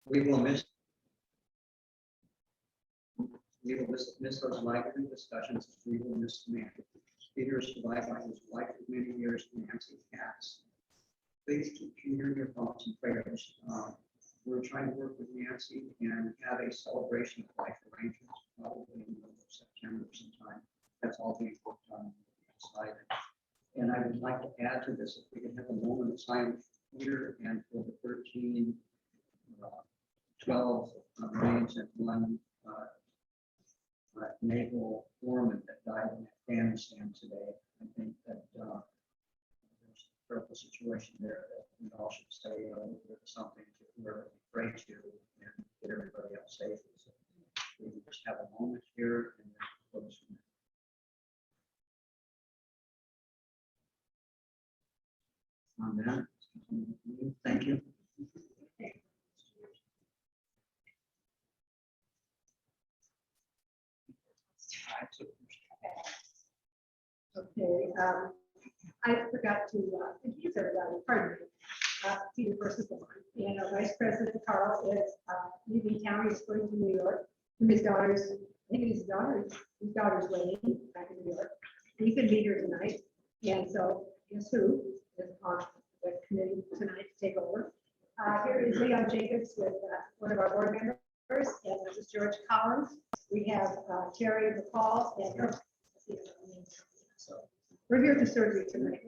We will miss those lively discussions. We will miss the man. Peter is survived by his wife of many years, Nancy Katz. Please keep Peter in your thoughts and prayers. We're trying to work with Nancy and have a celebration of life arrangements probably in the middle of September sometime. That's all being worked on inside. And I would like to add to this, if we could have a moment of silence for Peter and for the 12 Marines and one naval foreman that died in Afghanistan today. I think that there's a critical situation there that we all should stay with something to really pray to and get everybody else safe. So we can just have a moment here and then close from there. On that, thank you. Okay, I forgot to introduce everybody, pardon me. Peter first is the one, and our Vice President Carl is leaving town. He's going to New York. And his daughter's, I think his daughter's wedding back in New York. He could be here tonight, and so guess who is on the committee tonight to take over? Here is Leon Jacobs with one of our board members, and this is George Collins. We have Terry McCall and so we're here at the surgery tonight.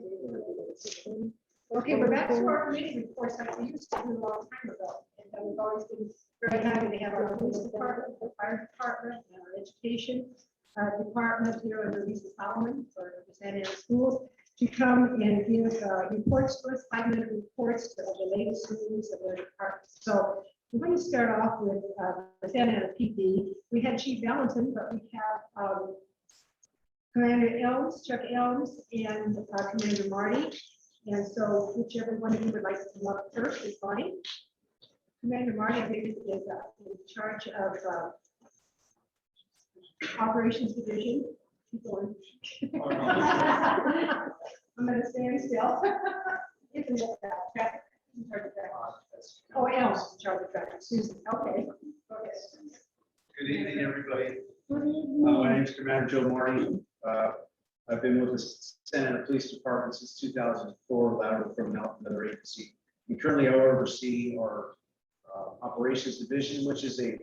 Okay, we're back to our committee reports that we used to do a long time ago. And we've always been very happy to have our police department, the fire department, and our education department here under Lisa Solomon for the Santa Ana schools to come and give reports to us, 5-minute reports of the latest news of their departments. So we're going to start off with the Santa Ana PD. We had Chief Valentin, but we have Commander Elms, Chuck Elms, and Commander Marty. And so whichever one of you would like to come up first is fine. Commander Marty is in charge of Operations Division. Keep going. I'm going to stand still. Oh, Elms is in charge of traffic. Susan, okay. Good evening, everybody. Good evening. My name is Commander Joe Marty. I've been with the Santa Ana Police Department since 2004, lateral from another agency. We currently oversee our operations division, which is a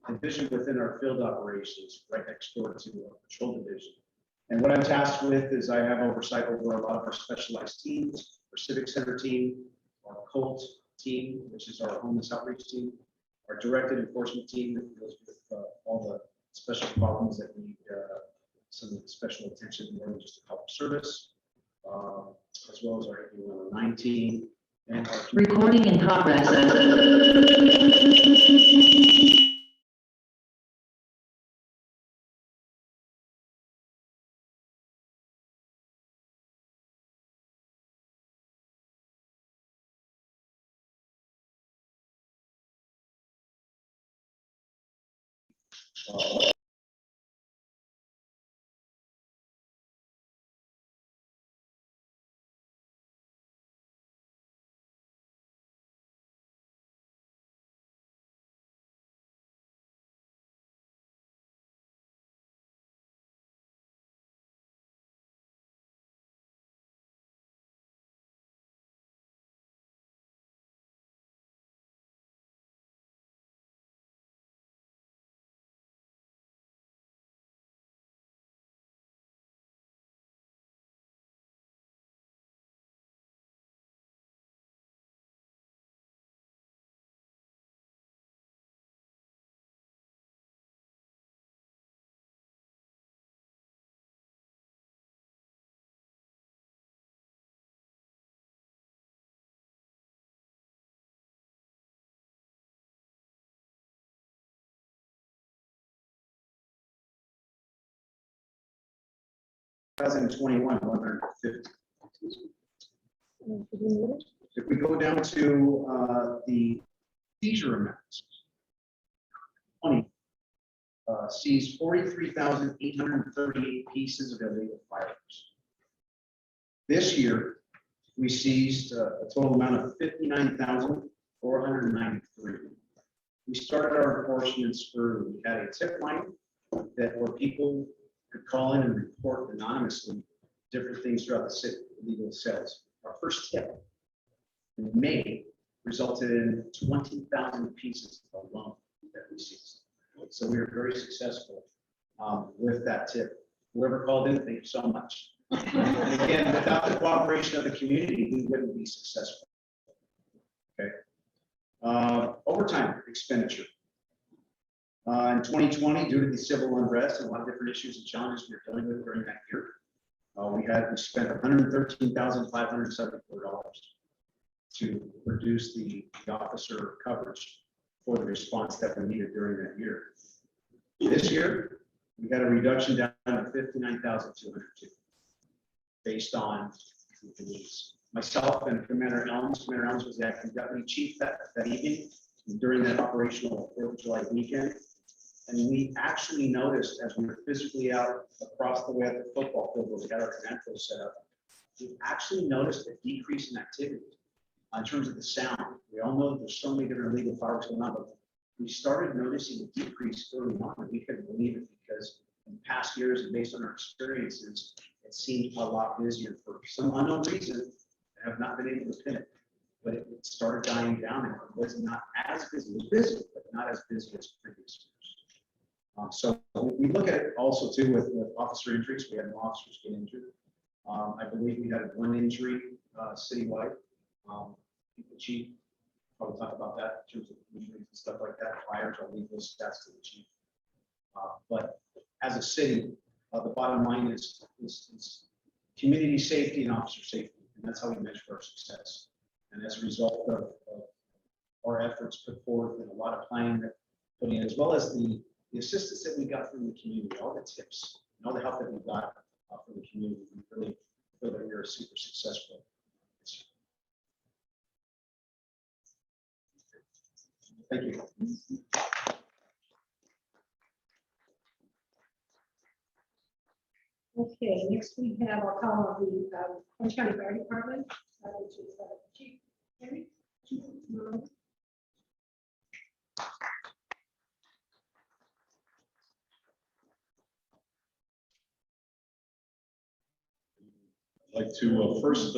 division within our field operations, right next door to our patrol division. And what I'm tasked with is I have oversight over a lot of our specialized teams, our civic center team, our COLT team, which is our homeless outreach team, our directed enforcement team that deals with all the special problems that need some special attention more than just a call for service, as well as our 109 team and our recording in progress. $1,021, 150. If we go down to the seizure amounts, 20 seized 43,838 pieces of illegal firearms. This year, we seized a total amount of 59,493. started our enforcements early. We had a tip line that where people could call in and report anonymously different things throughout the city, illegal sales. Our first tip in May resulted in 20,000 pieces alone that we seized. So we were very successful with that tip. Whoever called in, thank you so much. And again, without the cooperation of the community, we wouldn't be successful. Okay. Overtime expenditure. In 2020, due to the civil unrest and a lot of different issues and challenges we were dealing with during that year, we spent $113,574 to reduce the officer coverage for the response that we needed during that year. This year, we got a reduction down to $59,202 based on the needs. Myself and Commander Elms was the acting deputy chief that evening during that operational 4th of July weekend. And we actually noticed as we were physically out across the way at the football field where we had our command post set up, we actually noticed a decrease in activity in terms of the sound. We all know that there's so many different illegal fireworks going on, but we started noticing a decrease early on, and we couldn't believe it because in past years and based on our experiences, it seemed a lot busier for some unknown reason. I have not been able to pin it, but it started dying down and it was not as busy. It was busy, but not as busy as previous years. So we look at it also too with officer injuries. We had no officers get injured. I believe we had one injury citywide. The chief probably talk about that in terms of injuries and stuff like that. Fires, I'll leave those stats to the chief. But as a city, the bottom line is community safety and officer safety, and that's how we measure our success. And as a result of our efforts put forth and a lot of planning that put in, as well as the assistance that we got from the community, all the tips, and all the help that we got from the community, we really feel that we are super successful. Thank you. Okay, next we have our call on the Orange County Fire Department, which is Chief Henry. I'd like to first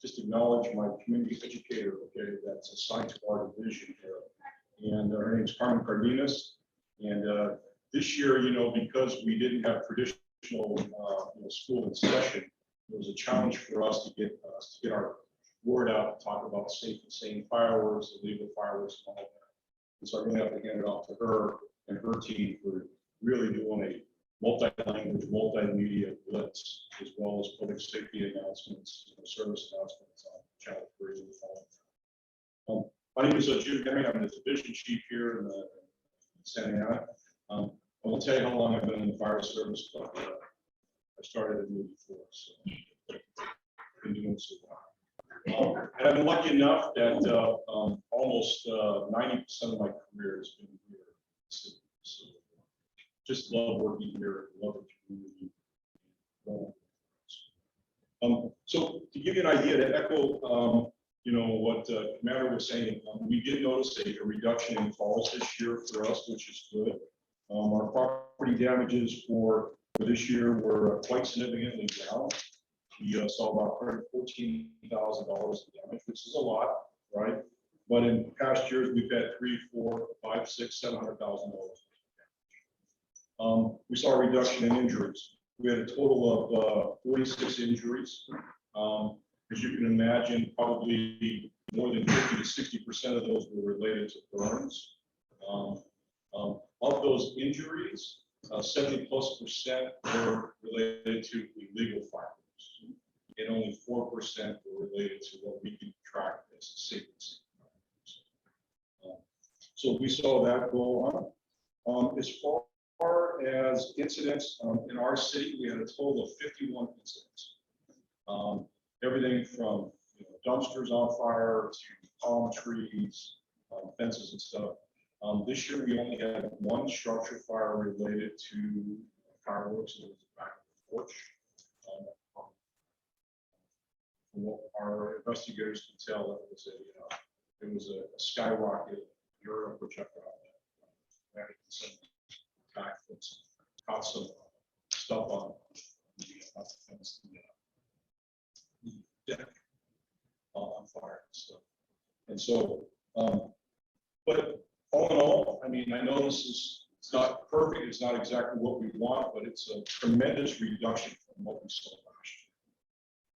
just acknowledge my community educator, okay, that's assigned to our division here. And her name is Carmen Cardenas. And this year, because we didn't have traditional school in session, it was a challenge for us to get our word out, to talk about safe and sane fireworks, illegal fireworks, and all that. And so I'm going to have to hand it off to her and her team for really doing a multi-language, multimedia blitz, as well as public safety announcements, service announcements on Channel 3 and all. My name is Jude Henry. I'm the division chief here in Santa Ana. I won't tell you how long I've been in the fire service, but I started in '84, so I've been doing so well. And I've been lucky enough that almost 90% of my career has been here. So just love working here, love the community. So to give you an idea, to echo, what Commander was saying, we did notice a reduction in calls this year for us, which is good. Our property damages for this year were quite significantly down. We saw about $114,000 in damage, which is a lot, right? But in past years, we've had $300,000, $400,000, $500,000, $600,000, $700,000. We saw a reduction in injuries. We had a total of 46 injuries. As you can imagine, probably more than 50 to 60% of those were related to burns. Of those injuries, 70+% were related to illegal firearms, and only 4% were related to what we can track as safety. So we saw that go on. As far as incidents in our city, we had a total of 51 incidents. Everything from dumpsters on fire to palm trees, fences and stuff. This year we only had one structure fire related to fireworks, and it was the back of the porch. From what our investigators could tell, it was a skyrocket in Europe, which I found some backflips, caught some stuff on the deck on fire and stuff. And so, but all in all, I mean, I know it's not perfect, it's not exactly what we want, but it's a tremendous reduction from what we saw last year.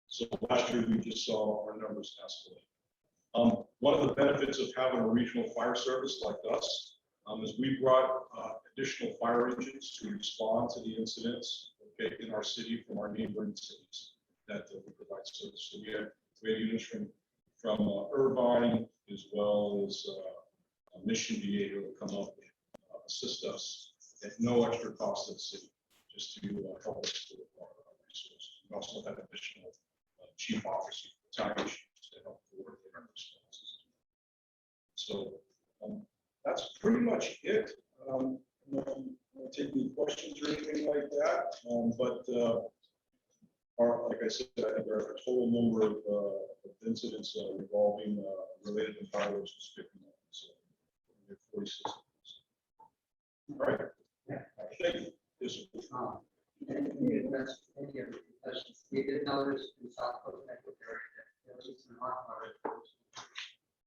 So last year, we just saw our numbers escalate. One of the benefits of having a regional fire service like us is we brought additional fire engines to respond to the incidents, okay, in our city from our neighboring cities that we provide service. So we had units from Irvine as well as Mission Diego to come up and assist us at no extra cost to the city, just to help us with our resources. We also had additional chief officers, battalion chiefs to help forward their responses. So that's pretty much it. I'm not take any questions or anything like that, but like I said, I think our total number of incidents revolving related to fireworks was 59. So we have 46. All right. Yeah. Thank you. Yes, sir. We did notice in South Coast Metro area that there was some hot fires.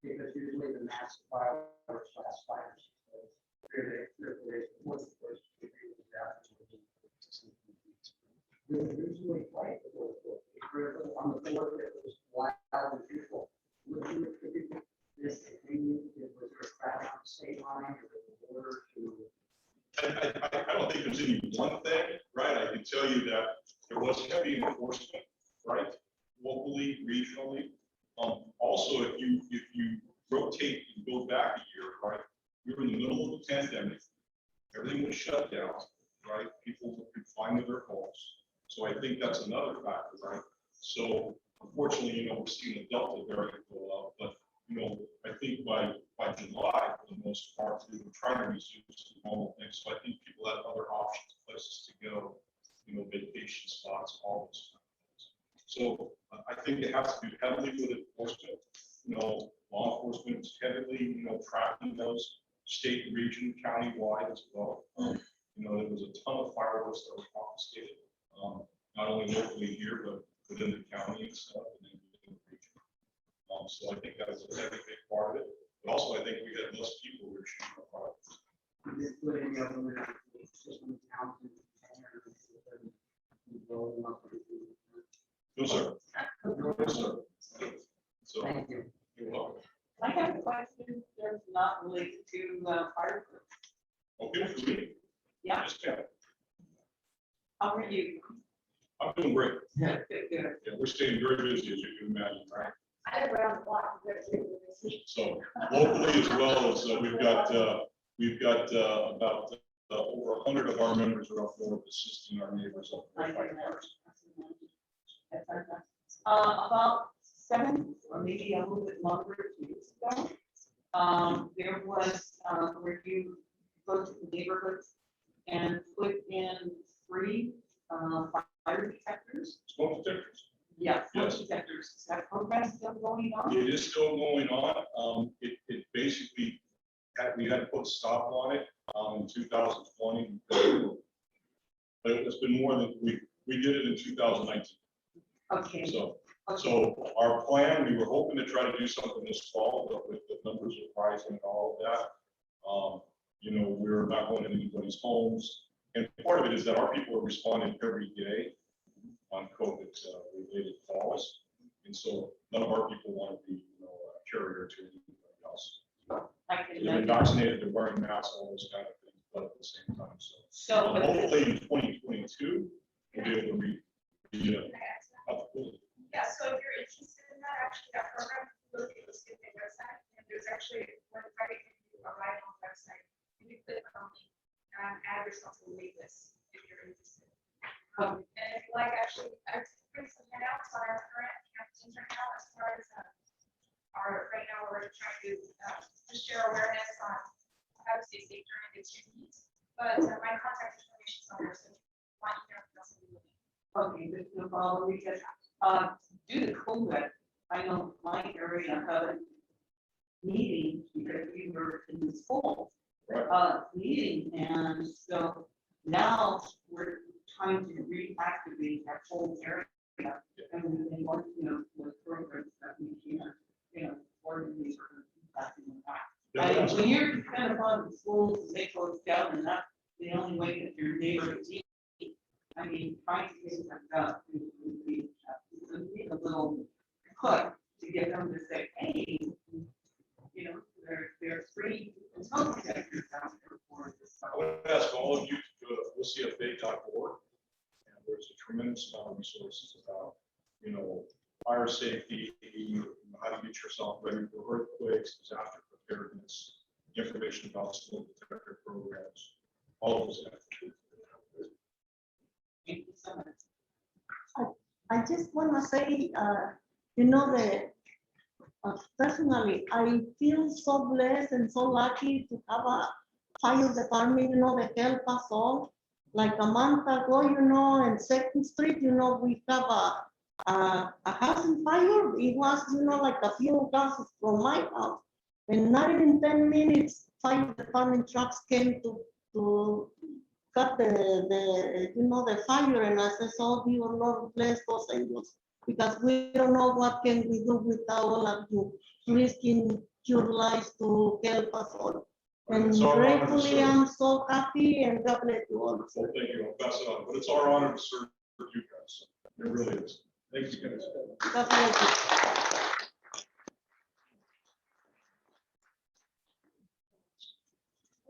Because usually the mass fireworks last fires. We usually fight on the board that was wild and beautiful. Would you attribute this thing, was there a crash on the state line or the border to? I don't think there's any one thing, right? I can tell you that there was heavy enforcement, right? Locally, regionally. Also, if you rotate and go back a year, right? We were in the middle of the pandemic. Everything was shut down, right? People were confined to their homes. So I think that's another factor, right? So unfortunately, we're seeing the Delta variant go up, but I think by July, for the most part, we were trying to resume some normal things. So I think people had other options, places to go, vacation spots, all those kind of things. So I think it has to do heavily with enforcement. Law enforcement is heavily, tracking those state, region, county-wide as well. There was a ton of fireworks that were confiscated, not only locally here, but within the county and stuff, and then within the region. So I think that was a heavy big part of it. But also, I think we had less people who were shooting our fireworks. No, sir. No, sir. So, Thank you. you're welcome. I have a question that's not related to fire. Okay, for me. Yeah, Yes, ma'am. how are you? I'm doing great. Good, good. Yeah, we're staying very busy, as you can imagine, right? I live around the block. So locally as well as we've got about over 100 of our members are up there assisting our neighbors up I there can fighting fires. About 7 or maybe a little bit longer years ago, there was where you go to the neighborhoods and put in free fire detectors. Smoke detectors. Yeah, smoke Yes. detectors. Is that program still going on? It is still going on. It basically we had to put a stop on it in 2020. But it's been more than we did it in 2019. Okay. So our plan, we were hoping to try to do something this fall, but with the numbers of rising and all of that, we're not going to anybody's homes. And part of it is that our people are responding every day on COVID related calls. And so none of our people want to be, a carrier to anybody else. I can They're imagine. vaccinated, they're wearing masks, all those kind of things, but at the same time, So, hopefully in 2022, we'll be able to be up to Yeah, so if you're interested in that, actually, that program, look at the state website, and there's actually one right when you arrive on the website. You can click on the add yourself to the wait list if you're interested. And if you like, actually, I bring some handouts on our current campaigns right now as far as right now we're trying to just share awareness on how to stay safe during the needs. But my contact information is on there, so if you want, you can also do it. okay, there's no problem because due to COVID, I know my area had a meeting because we were in the school. Right. meeting, and so now we're trying to reactivate that whole area. And we've been working, with programs that we can, coordinate or impacting on that. I mean, when you're dependent upon the schools to make those down, and that's the only way that your neighbor is eating. I mean, trying to get that done would be a little push to get them to say, hey, they're free smoke detectors out there for this. I would ask all of you to go to OCFA.org, and there's a tremendous amount of resources about, fire safety, how to get yourself ready for earthquakes, disaster preparedness, information about smoke detector programs, all of those. Thank you so much. I just want to say, that personally, I feel so blessed and so lucky to have a fire department, that help us all. Like a month ago, in Second Street, we have a house in fire. It was, like a few houses from my house. And not even 10 minutes, fire department trucks came to cut the fire. And I said, oh, dear Lord, bless those angels. Because we don't know what can we do without all of you risking your lives to help us all. And It's our honor to gratefully, serve. I'm so happy, and God bless you all. Well, thank you. I'll pass it on. But it's our honor to serve you guys. It really is. Thank you, guys. God bless you.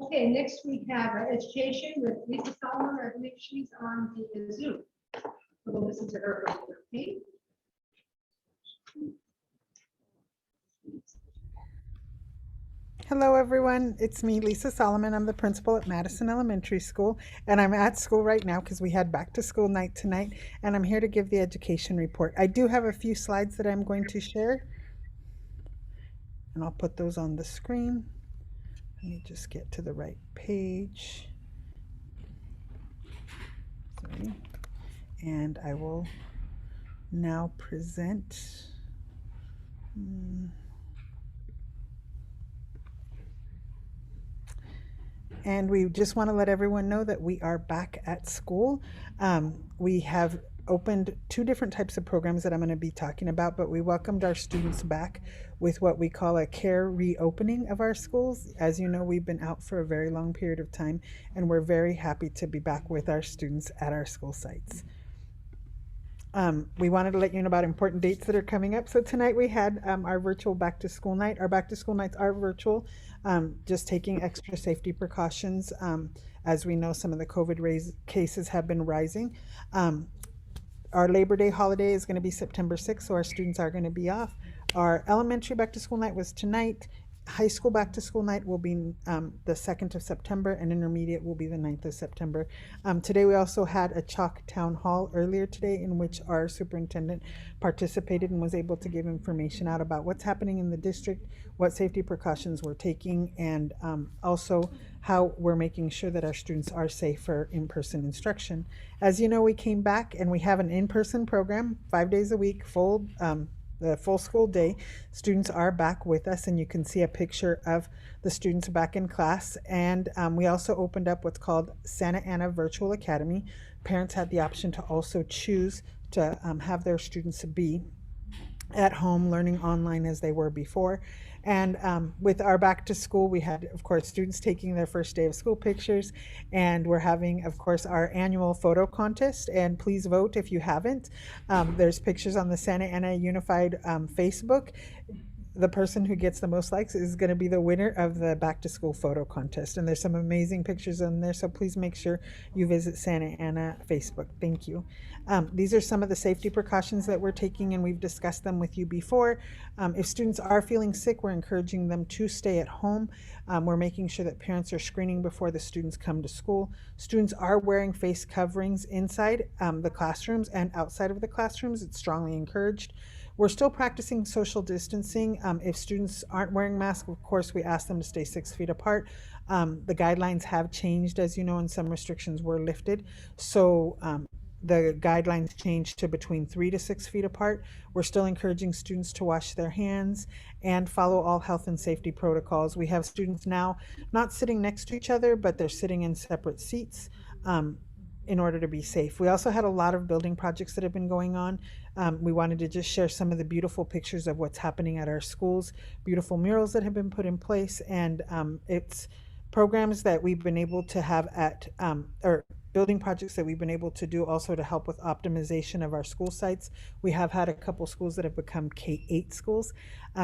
Okay, next we have education with Lisa Solomon. I believe she's on the Zoom. We'll listen to her. Okay. Hello, everyone. It's me, Lisa Solomon. I'm the principal at Madison Elementary School, and I'm at school right now because we had back to school night tonight, and I'm here to give the education report. I do have a few slides that I'm going to share, and I'll put those on the screen. Let me just get to the right page. Sorry. And I will now present. And we just want to let everyone know that we are back at school. We have opened 2 different types of programs that I'm going to be talking about, but we welcomed our students back with what we call a care reopening of our schools. As you know, we've been out for a very long period of time, and we're very happy to be back with our students at our school sites. We wanted to let you know about important dates that are coming up. So tonight we had our virtual back to school night. Our back to school nights are virtual, just taking extra safety precautions. As we know, some of the COVID cases have been rising. Our Labor Day holiday is going to be September 6th, so our students are going to be off. Our elementary back to school night was tonight. High school back to school night will be the 2nd of September, and intermediate will be the 9th of September. Today we also had a Chalk Town Hall earlier today in which our superintendent participated and was able to give information out about what's happening in the district, what safety precautions we're taking, and also how we're making sure that our students are safe for in-person instruction. As you know, we came back and we have an in-person program 5 days a week, the full school day. Students are back with us, and you can see a picture of the students back in class. And we also opened up what's called Santa Ana Virtual Academy. Parents had the option to also choose to have their students be at home learning online as they were before. And with our back to school, we had, of course, students taking their first day of school pictures, and we're having, of course, our annual photo contest. And please vote if you haven't. There's pictures on the Santa Ana Unified Facebook. The person who gets the most likes is going to be the winner of the back to school photo contest. And there's some amazing pictures on there, so please make sure you visit Santa Ana Facebook. Thank you. These are some of the safety precautions that we're taking, and we've discussed them with you before. If students are feeling sick, we're encouraging them to stay at home. We're making sure that parents are screening before the students come to school. Students are wearing face coverings inside the classrooms and outside of the classrooms. It's strongly encouraged. We're still practicing social distancing. If students aren't wearing masks, of course, we ask them to stay 6 feet apart. The guidelines have changed, as you know, and some restrictions were lifted. So the guidelines changed to between 3 to 6 feet apart. We're still encouraging students to wash their hands and follow all health and safety protocols. We have students now not sitting next to each other, but they're sitting in separate seats in order to be safe. We also had a lot of building projects that have been going on. We wanted to just share some of the beautiful pictures of what's happening at our schools, beautiful murals that have been put in place, and it's programs that we've been able to have at, or building projects that we've been able to do also to help with optimization of our school sites. We have had a couple schools that have become K-8 schools.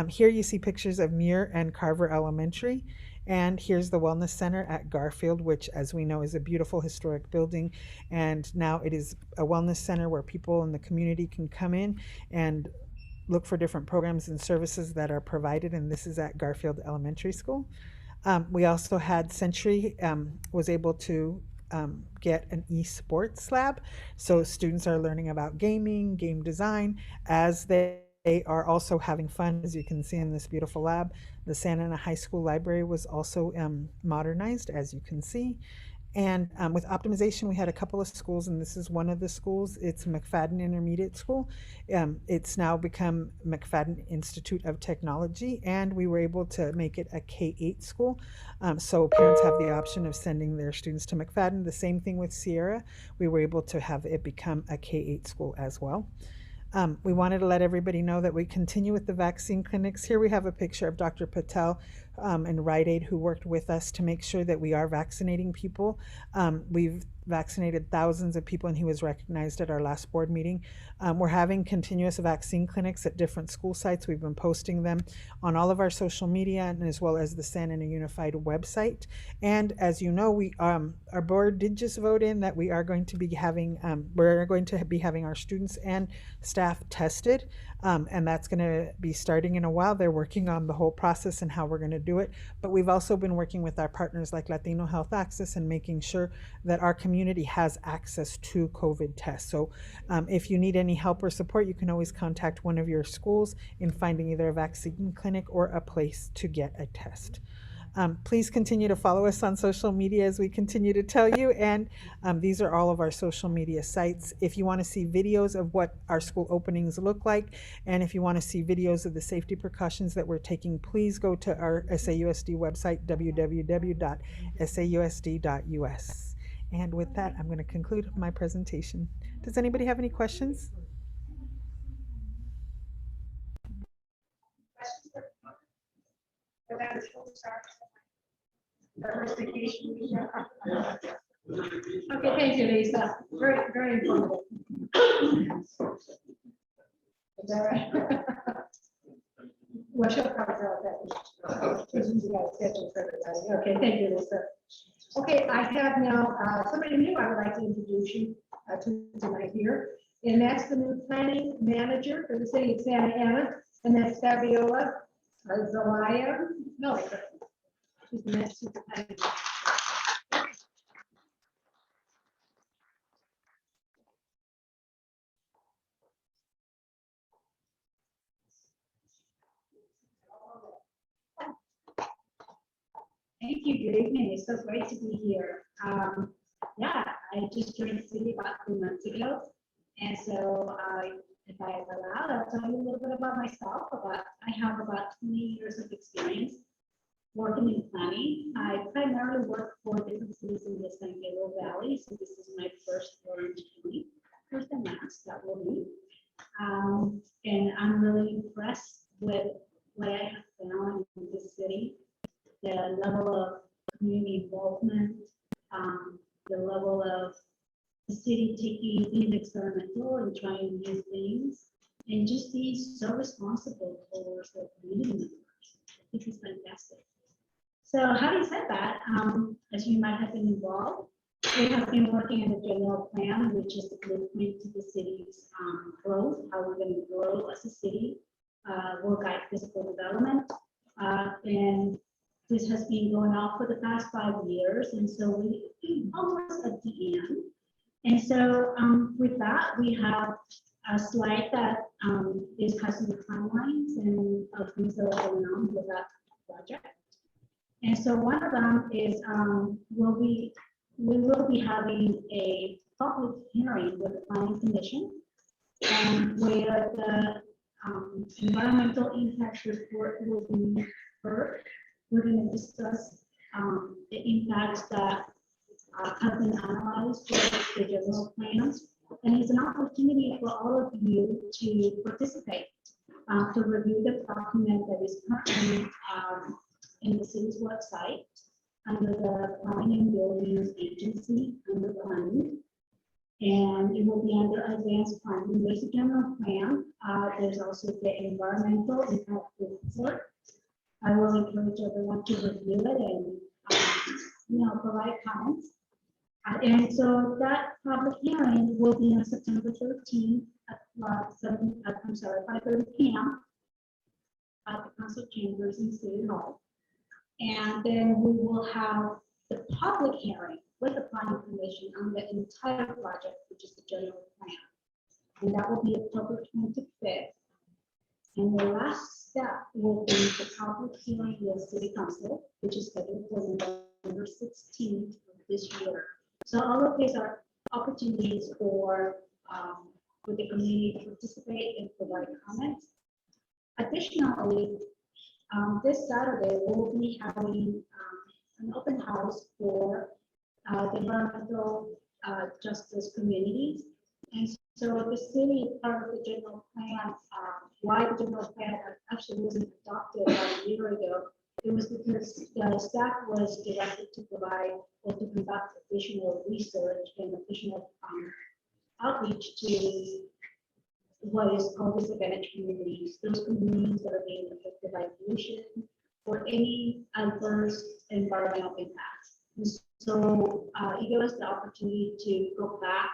Here you see pictures of Muir and Carver Elementary. And here's the Wellness Center at Garfield, which, as we know, is a beautiful historic building. And now it is a wellness center where people in the community can come in and look for different programs and services that are provided. And this is at Garfield Elementary School. We also had Century was able to get an esports lab. So students are learning about gaming, game design, as they are also having fun, as you can see in this beautiful lab. The Santa Ana High School library was also modernized, as you can see. And with optimization, we had a couple of schools, and this is one of the schools. It's McFadden Intermediate School. It's now become McFadden Institute of Technology, and we were able to make it a K-8 school. So parents have the option of sending their students to McFadden. The same thing with Sierra. We were able to have it become a K-8 school as well. We wanted to let everybody know that we continue with the vaccine clinics. Here we have a picture of Dr. Patel and Rite Aid, who worked with us to make sure that we are vaccinating people. We've vaccinated thousands of people, and he was recognized at our last board meeting. We're having continuous vaccine clinics at different school sites. We've been posting them on all of our social media, and as well as the Santa Ana Unified website. And as you know, we our board did just vote in that we are going to be having our students and staff tested, and that's going to be starting in a while. They're working on the whole process and how we're going to do it. But we've also been working with our partners like Latino Health Access and making sure that our community has access to COVID tests. So if you need any help or support, you can always contact one of your schools in finding either a vaccine clinic or a place to get a test. Please continue to follow us on social media as we continue to tell you, and these are all of our social media sites. If you want to see videos of what our school openings look like, and if you want to see videos of the safety precautions that we're taking, please go to our SAUSD website, www.sausd.us. And with that, I'm going to conclude my presentation. Does anybody have any questions? Okay, thank you, Lisa. Very, very informative. Is that right? Well, she'll probably tell that. Okay, thank you, Lisa. Okay, I have now somebody new I would like to introduce you to tonight here, and that's the new planning manager for the city of Santa Ana, and that's Fabiola Zelaya. No, she's the next superintendent. Thank you. Good evening. It's so great to be here. Yeah, I just joined the city about 3 months ago. And so if I am allowed, I'll tell you a little bit about myself. I have about 20 years of experience working in planning. I primarily work for different cities in the San Gabriel Valley. So this is my first Orange County, first and last, that will be. And I'm really impressed with what I have found in this city. The level of community involvement, the level of the city taking things experimental and trying new things, and just being so responsible towards the community members. I think it's fantastic. So having said that, as you might have been involved, we have been working on the general plan, which is the blueprint to the city's growth, how we're going to grow as a city, will guide physical development, and this has been going on for the past 5 years, and so we almost at the end. And so with that, we have a slide that is passing the timelines and things that are going on with that project. And so one of them is we will be having a public hearing with the planning commission, and where the environmental impact report will be heard. We're going to discuss the impacts that have been analyzed with the general plans. And it's an opportunity for all of you to participate, to review the document that is currently in the city's website under the Planning and Buildings Agency under planning. And it will be under advanced planning. There's a general plan. There's also the environmental impact report. I will encourage everyone to review it and provide comments. And so that public hearing will be on September 13th at 5:30 p.m. at the council chambers in City Hall. And then we will have the public hearing with the planning commission on the entire project, which is the general plan. And that will be October 25th. And the last step will be the public hearing with City Council, which is scheduled for November 16th of this year. So all of these are opportunities for the community to participate and provide comments. Additionally, this Saturday we'll be having an open house for the environmental justice communities. And so the city, part of the general plan, why the general plan actually wasn't adopted about a year ago, it was because the staff was directed to provide or to conduct additional research and additional outreach to what is called disadvantaged communities, those communities that are being affected by pollution or any adverse environmental impacts. And so it gave us the opportunity to go back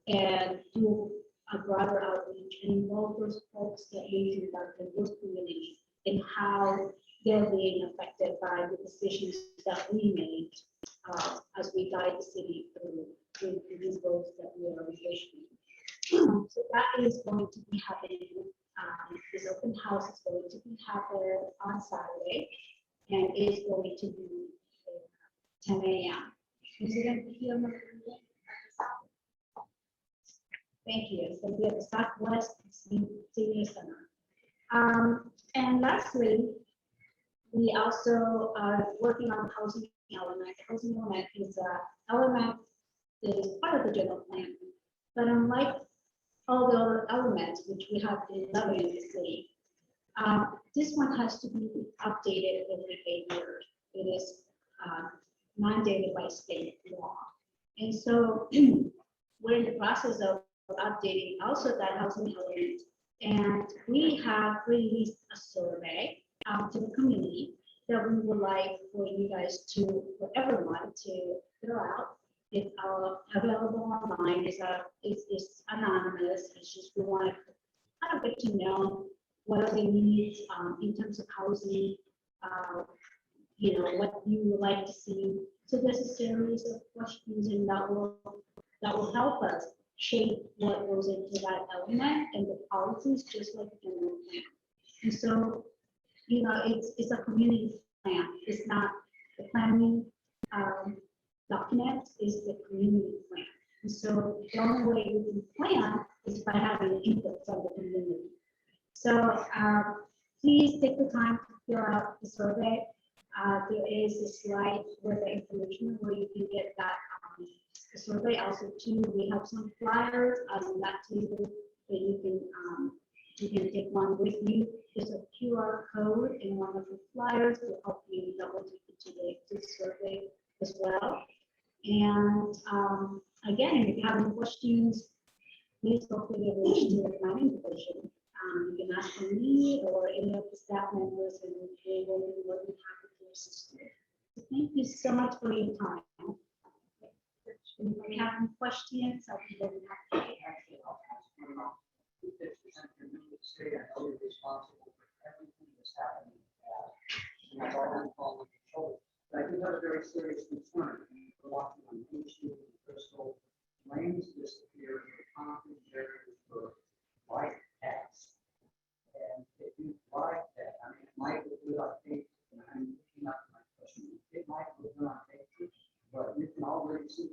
and do a broader outreach and involve those folks that live in those communities and how they're being affected by the decisions that we made as we guide the city through these roads that we are envisioning. So that is going to be happening. This open house is going to be happening on Saturday, and it is going to be 10 a.m. Is it going to be on the Thank you. It's going to be at the Southwest Senior Center. And lastly, we also are working on the housing element. The housing element is an element that is part of the general plan. But unlike all the other elements, which we have 11 in the city, this one has to be updated every 8 years. It is mandated by state law. And so we're in the process of updating also that housing element. And we have released a survey to the community that we would like for you guys to, for everyone to fill out. It's available online. It's anonymous. It's just we want to kind of get to know what are the needs in terms of housing, what you would like to see. So there's a series of questions, and that will help us shape what goes into that element and the policies, just like the general plan. And so, it's a community plan. It's not the planning document, is the community plan. And so the only way you can plan is by having input from the community. So please take the time to fill out the survey. There is a slide with the information where you can get that the survey. Also, too, we have some flyers on that table that you can take one with you. There's a QR code in one of the flyers to help you double click into the survey as well. And again, if you have any questions, please feel free to reach to the planning division. You can ask for me or any of the staff members, and we will be more than happy to assist you. So thank you so much for your time. If you have any questions, I'll be very happy to answer you. State are held responsible for everything that's happening. And that's all been falling on your shoulders. But I do have a very serious concern. We're walking on Main Street in Crystal, lanes disappear, for concrete barriers for bike paths. And if you like that, I mean, it might look good on paper, and I'm looking up my question. It might look good on paper, but you can already see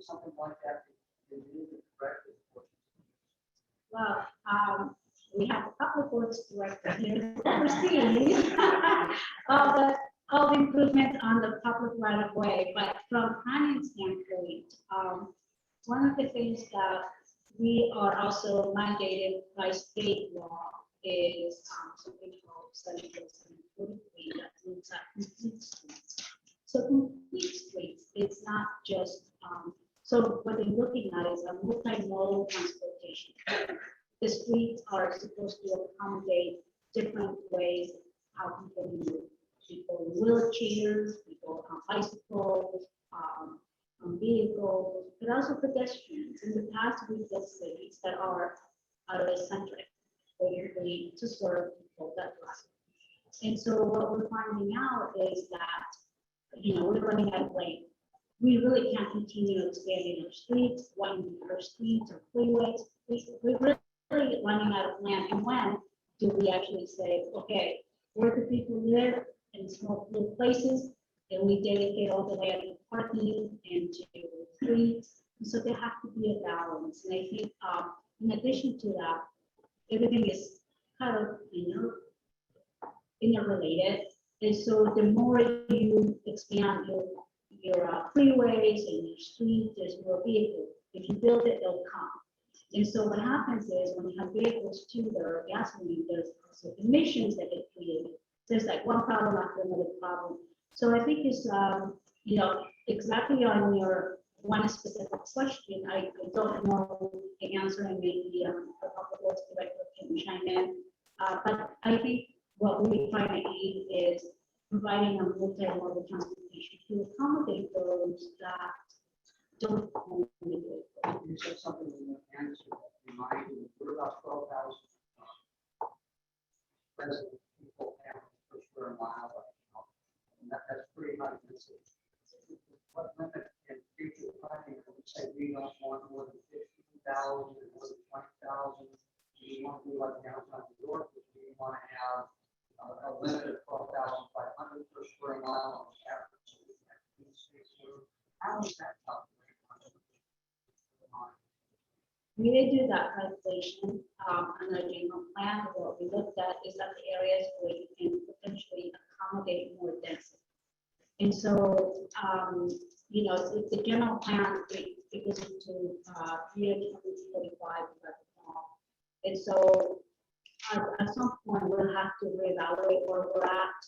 something like that, they need to correct it. Well, we have a public works director here overseeing all the improvements on the public right of way, but from planning standpoint, one of the things that we are also mandated by state law is something called Senate Bill 743 that looks at complete streets. So complete streets, it's not just, so what they're looking at is a multimodal transportation. The streets are supposed to accommodate different ways how people move. People in wheelchairs, people on bicycles, on vehicles, but also pedestrians. In the past, we built cities that are centric, basically to serve people that class. And so what we're finding out is that, we're running out of lane. We really can't continue expanding our streets, widening our streets or freeways. We're really running out of land. And when do we actually say, okay, where do people live in small little places, and we dedicate all the land to parking and to streets? And so there has to be a balance. And I think, in addition to that, everything is kind of, interrelated. And so the more you expand your freeways and your streets, there's more vehicles. If you build it, they'll come. And so what happens is when you have vehicles too, there are gasoline, there's also emissions that get created. There's like one problem after another problem. So I think it's, exactly on your one specific question, I don't know the answer, and maybe the public works director can chime in. But I think what we find to need is providing a multi-modal transportation to accommodate those that don't own the vehicle. You said something in the answer that reminded me, we're about 12,000 resident people per square mile right now. And that's pretty high density. What limit in future planning, I would say we don't want more than 15,000 or more than 20,000. We want to be like downtown New York, which we want to have a limit of 12,500 per square mile on average. How is that tough? We did do that calculation on our general plan. What we looked at is that the areas where you can potentially accommodate more density. And so, it's the general plan, it goes into year 2045. And so at some point, we'll have to reevaluate where we're at,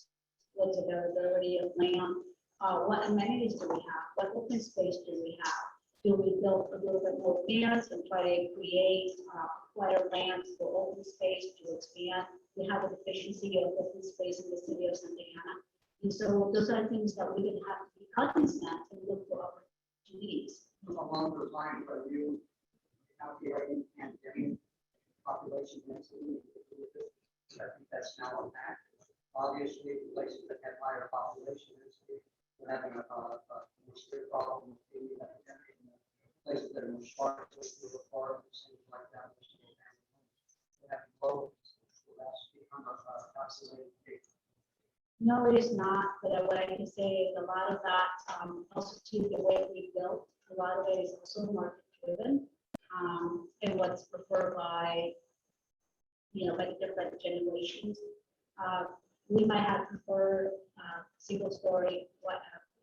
what's availability of land, what amenities do we have, what open space do we have? Do we build a little bit more fence and try to create wider lands for open space to expand? We have a deficiency of open space in the city of Santa Ana. And so those are things that we would have to be cognizant and look for opportunities. Along those lines, are you calculating and getting population density? I think that's now a fact. Obviously, places that have higher population density, we're having a severe problem with the epidemic. Places that are more sparsely apart, things like that. We have low, that's become a fascinating thing. No, it is not, but what I can say is a lot of that, also to the way we built, a lot of it is also market driven, and what's preferred by, by the different generations. We might have preferred single story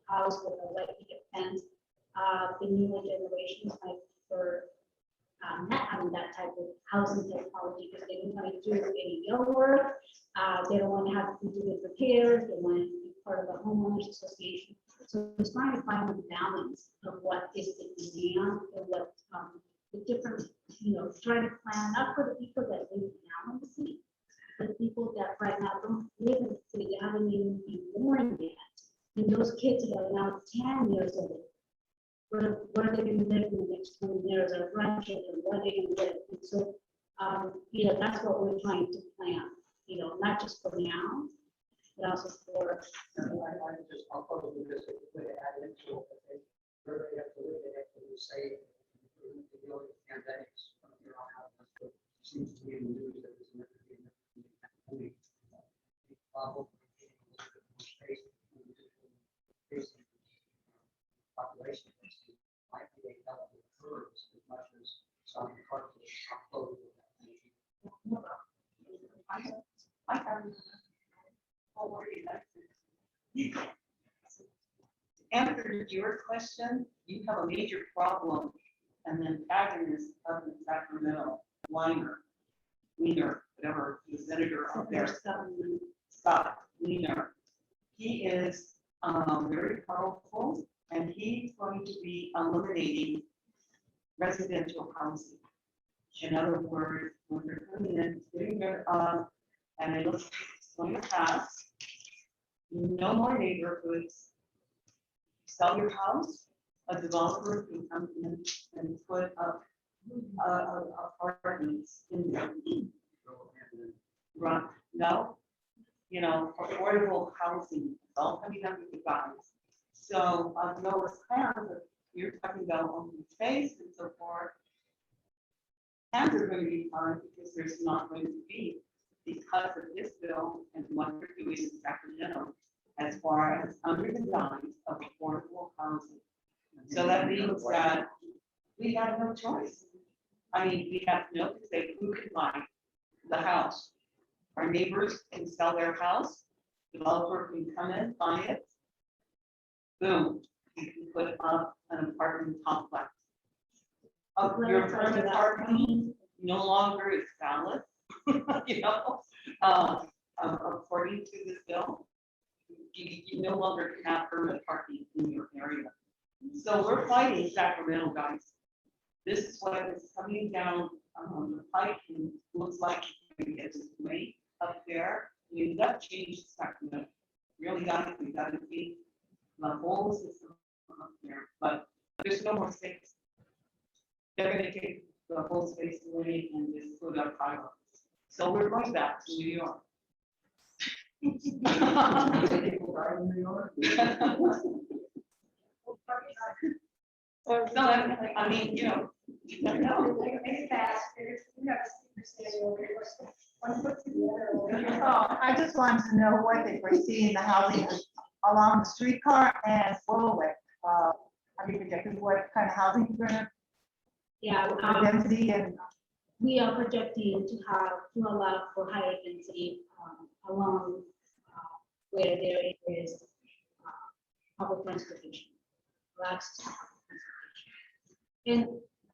house with a white picket fence. The newer generations might prefer not having that type of housing technology because they don't want to do any yard work. They don't want to have to do the repairs. They want to be part of the homeowners association. So it's trying to find a balance of what is the demand and what the different, trying to plan not for the people that live now in the city, but the people that right now don't live in the city, they haven't even been born yet. And those kids that are now 10 years old, what are they going to live in the next 20 years? Or grandchildren, what are they going to live? And so, that's what we're trying to plan, not just for now, but also for. I'll close with this, if we add into it, where they have to live, they have to be safe, to deal with pandemics from here on out. That's what seems to be in the news, that there's never been a problem. Space, population might be a Answer to your question, you have a major problem, and the antagonist of the Sacramento, Weiner, whatever, the senator out there, Scott Weiner. He is very powerful, and he's going to be eliminating residential housing. In other words, when they're coming in, getting rid of, and it looks like it's going to pass, no more neighborhoods. Sell your house, a developer can come in and put up apartments in there. Right, no, affordable housing, it's all coming up with you guys. So, Noah's plans, you're talking about open space and so forth. Plans are going to be hard because there's not going to be, because of this bill and what they're doing in Sacramento, as far as under the guise of affordable housing. So that means that we have no choice. I mean, we have no to say who can buy the house. Our neighbors can sell their house, developer can come in, buy it. Boom, you can put up an apartment complex. Your permit parking no longer is valid, according to this bill. You no longer can have permit parking in your area. So we're fighting Sacramento, guys. This is what is coming down the pike, and looks like it's way up there. We've got to change Sacramento. Really, guys, we got to keep the whole system up there. But there's no more space. They're going to take the whole space away and just put up pylons. So we're going back to New York. No, I mean, It's fast. You have to stay over here. One foot to the other. Oh, I just wanted to know what they foresee in the housing along the streetcar and Warwick. Have you projected what kind of housing you're gonna, Yeah, density and? we are projecting to allow for higher density along where there is public transportation, access to public transportation. And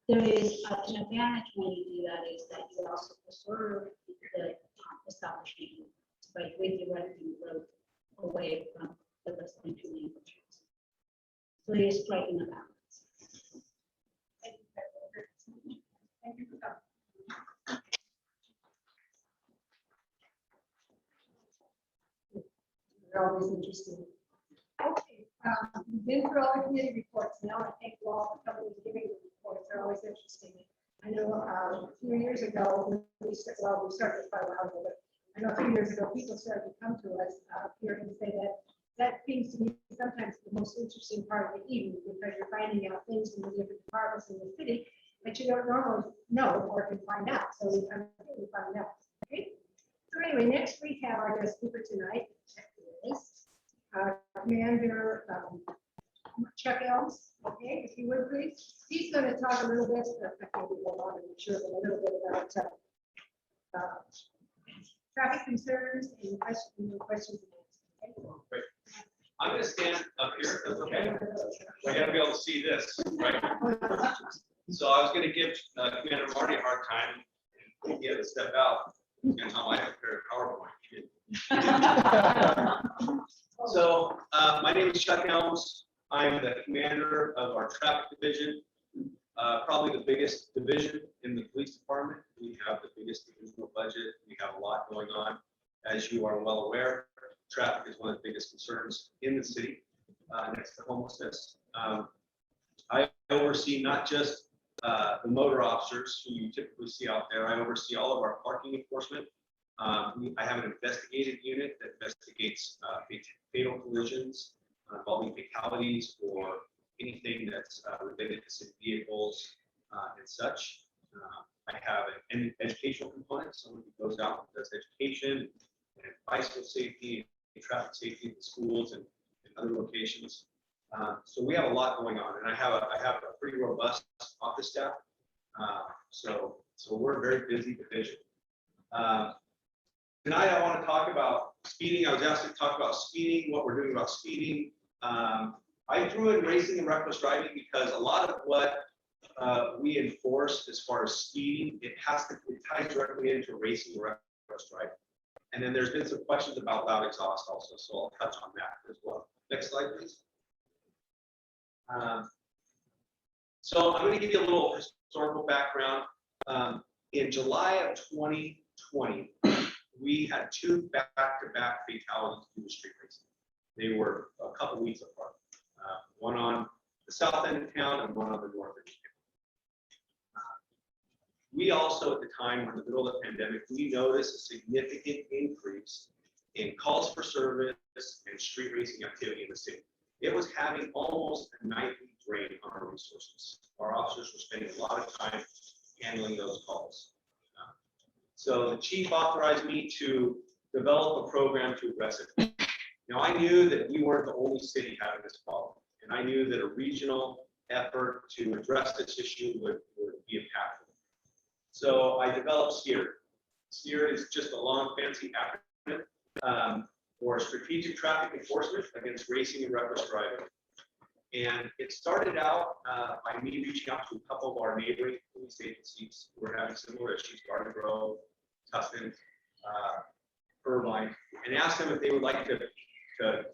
there is an advantage when you do that is that you also preserve the establishment by redirecting the road away from the residential neighborhoods. So you're striking a balance. Thank you for coming. They're always interesting. Okay, we've been through all the committee reports now. I thank you all for coming and giving the reports. They're always interesting. I know a few years ago, we started quite a while ago, but I know a few years ago, people started to come to us here and say that seems to be sometimes the most interesting part of the evening, because you're finding out things from the different departments in the city that you don't normally know or can find out. So we find out. Okay. So anyway, next we have our guest speaker tonight. Is Commander Chuck Elms. Okay, if you would please. He's going to talk a little bit. I can't be a lot, I'm sure, but a little bit about traffic concerns and questions. Great. I'm going to stand up here. That's okay. We're going to be able to see this, right? So I was going to give Commander Marty a hard time. He had to step out. And how I prepared PowerPoint. So my name is Chuck Elms. I'm the commander of our traffic division, probably the biggest division in the police department. We have the biggest divisional budget. We have a lot going on. As you are well aware, traffic is one of the biggest concerns in the city, next to homelessness. I oversee not just the motor officers who you typically see out there. I oversee all of our parking enforcement. I have an investigative unit that investigates fatal collisions involving fatalities or anything that's related to city vehicles and such. I have an educational component, someone who goes out and does education and bicycle safety and traffic safety in the schools and other locations. So we have a lot going on, and I have a pretty robust office staff. So we're a very busy division. tonight I want to talk about speeding. I was asked to talk about speeding, what we're doing about speeding. I threw in racing and reckless driving because a lot of what we enforce as far as speeding, it ties directly into racing and reckless driving. And then there's been some questions about loud exhaust also, so I'll touch on that as well. Next slide, please. So I'm going to give you a little historical background. In July of 2020, we had 2 back-to-back fatalities due to street racing. They were a couple weeks apart. One on the south end of town and one on the north end of town. We also, at the time, in the middle of the pandemic, we noticed a significant increase in calls for service and street racing activity in the city. It was having almost a nightly drain on our resources. Our officers were spending a lot of time handling those calls. So the chief authorized me to develop a program to address it. Now, I knew that we weren't the only city having this problem, and I knew that a regional effort to address this issue would be impactful. So I developed STEER. STEER is just a long, fancy acronym for Strategic Traffic Enforcement Against Racing and Reckless Driving. And it started out by me reaching out to a couple of our neighboring police agencies who were having similar issues, Garden Grove, Tustin, Irvine, and asked them if they would like to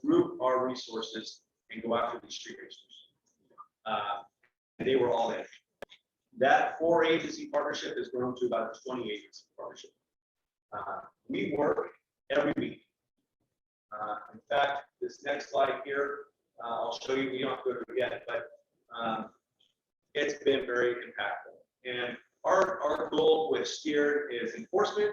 group our resources and go after these street racers. And they were all in. That 4-agency partnership has grown to about a 20-agency partnership. We work every week. In fact, this next slide here, I'll show you, we don't have to go to it yet, but it's been very impactful. And our goal with STEER is enforcement,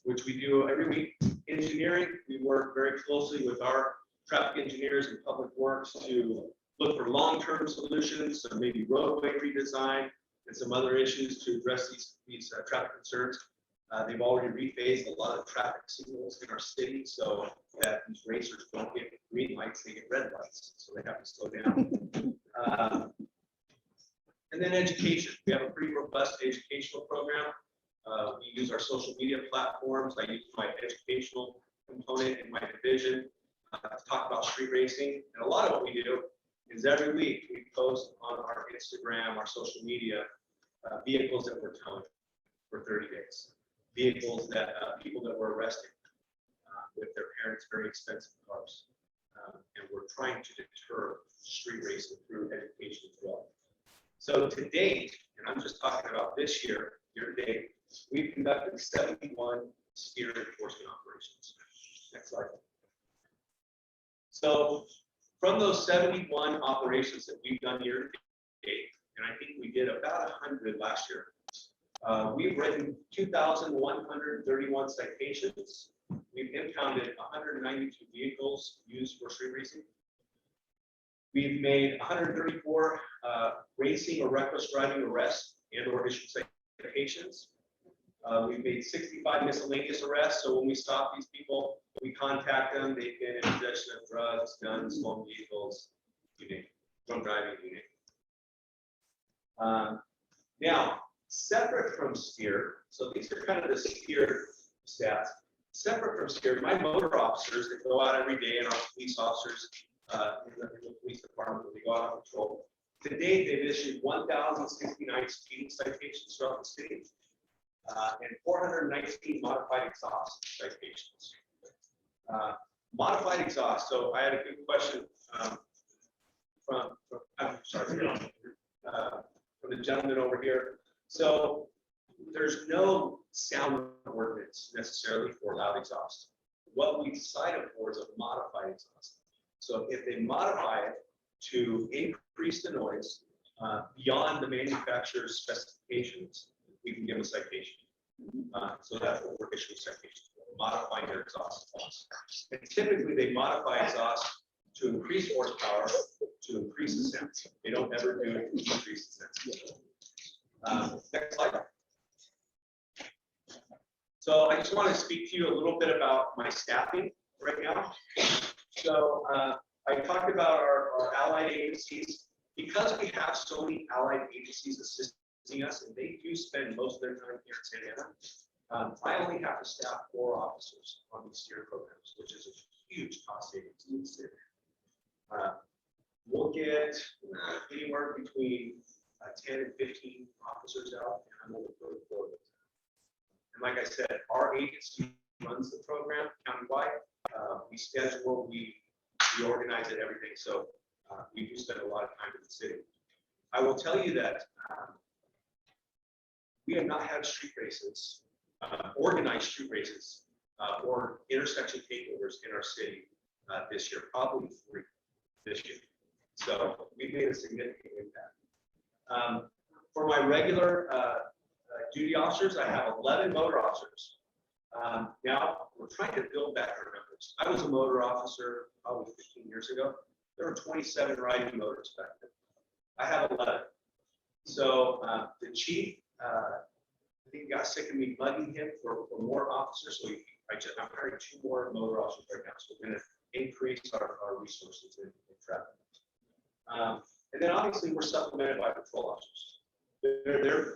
which we do every week. Engineering, we work very closely with our traffic engineers and public works to look for long-term solutions, so maybe roadway redesign and some other issues to address these traffic concerns. They've already rephased a lot of traffic signals in our city so that these racers don't get green lights, they get red lights, so they have to slow down. And then education. We have a pretty robust educational program. We use our social media platforms. I use my educational component in my division to talk about street racing. And a lot of what we do is every week we post on our Instagram, our social media, vehicles that we're towing for 30 days. Vehicles that people that were arrested with their parents' very expensive cars. And we're trying to deter street racing through education as well. So to date, and I'm just talking about this year to date, we've conducted 71 STEER enforcement operations. Next slide. So from those 71 operations that we've done year to date, and I think we did about 100 last year, we've written 2,131 citations. We've impounded 192 vehicles used for street racing. We've made 134 racing or reckless driving arrests and or issued citations. We've made 65 miscellaneous arrests. So when we stop these people, we contact them. They've been in possession of drugs, guns, stolen vehicles, you name it, drunk driving, you name it. Now, separate from STEER, so these are kind of the STEER stats. Separate from STEER, my motor officers that go out every day and our police officers in the police department, when they go out on patrol. To date, they've issued 1,069 speeding citations throughout the city and 419 modified exhaust citations. Modified exhaust. So I had a good question from the gentleman over here. So there's no sound ordinance necessarily for loud exhaust. What we decided for is a modified exhaust. So if they modify it to increase the noise beyond the manufacturer's specifications, we can give a citation. So that's what we're issuing citations for, modifying their exhaust. And typically they modify exhaust to increase horsepower, to increase the sound. They don't ever do it to decrease the sound. Next slide. So I just want to speak to you a little bit about my staffing right now. So I talked about our allied agencies. Because we have so many allied agencies assisting us, and they do spend most of their time here in Santa I only have to staff 4 officers on these steer programs, which is a huge cost savings to the city. We'll get anywhere between 10 and 15 officers out, and I'm only going forward. And like I said, our agency runs the program countywide. We schedule, we organize it, everything. So we do spend a lot of time in the city. I will tell you that we have not had street races, organized street races, or intersection takeovers in our city this year, probably 3 this year. So we've made a significant impact. For my regular duty officers, I have 11 motor officers. Now we're trying to build back our numbers. I was a motor officer probably 15 years ago. There were 27 riding motors back then. I have 11. So the chief, I think, got sick of me bugging him for more officers. So I'm hiring 2 more motor officers right now. So we're going to increase our resources in traffic. And then obviously we're supplemented by patrol officers.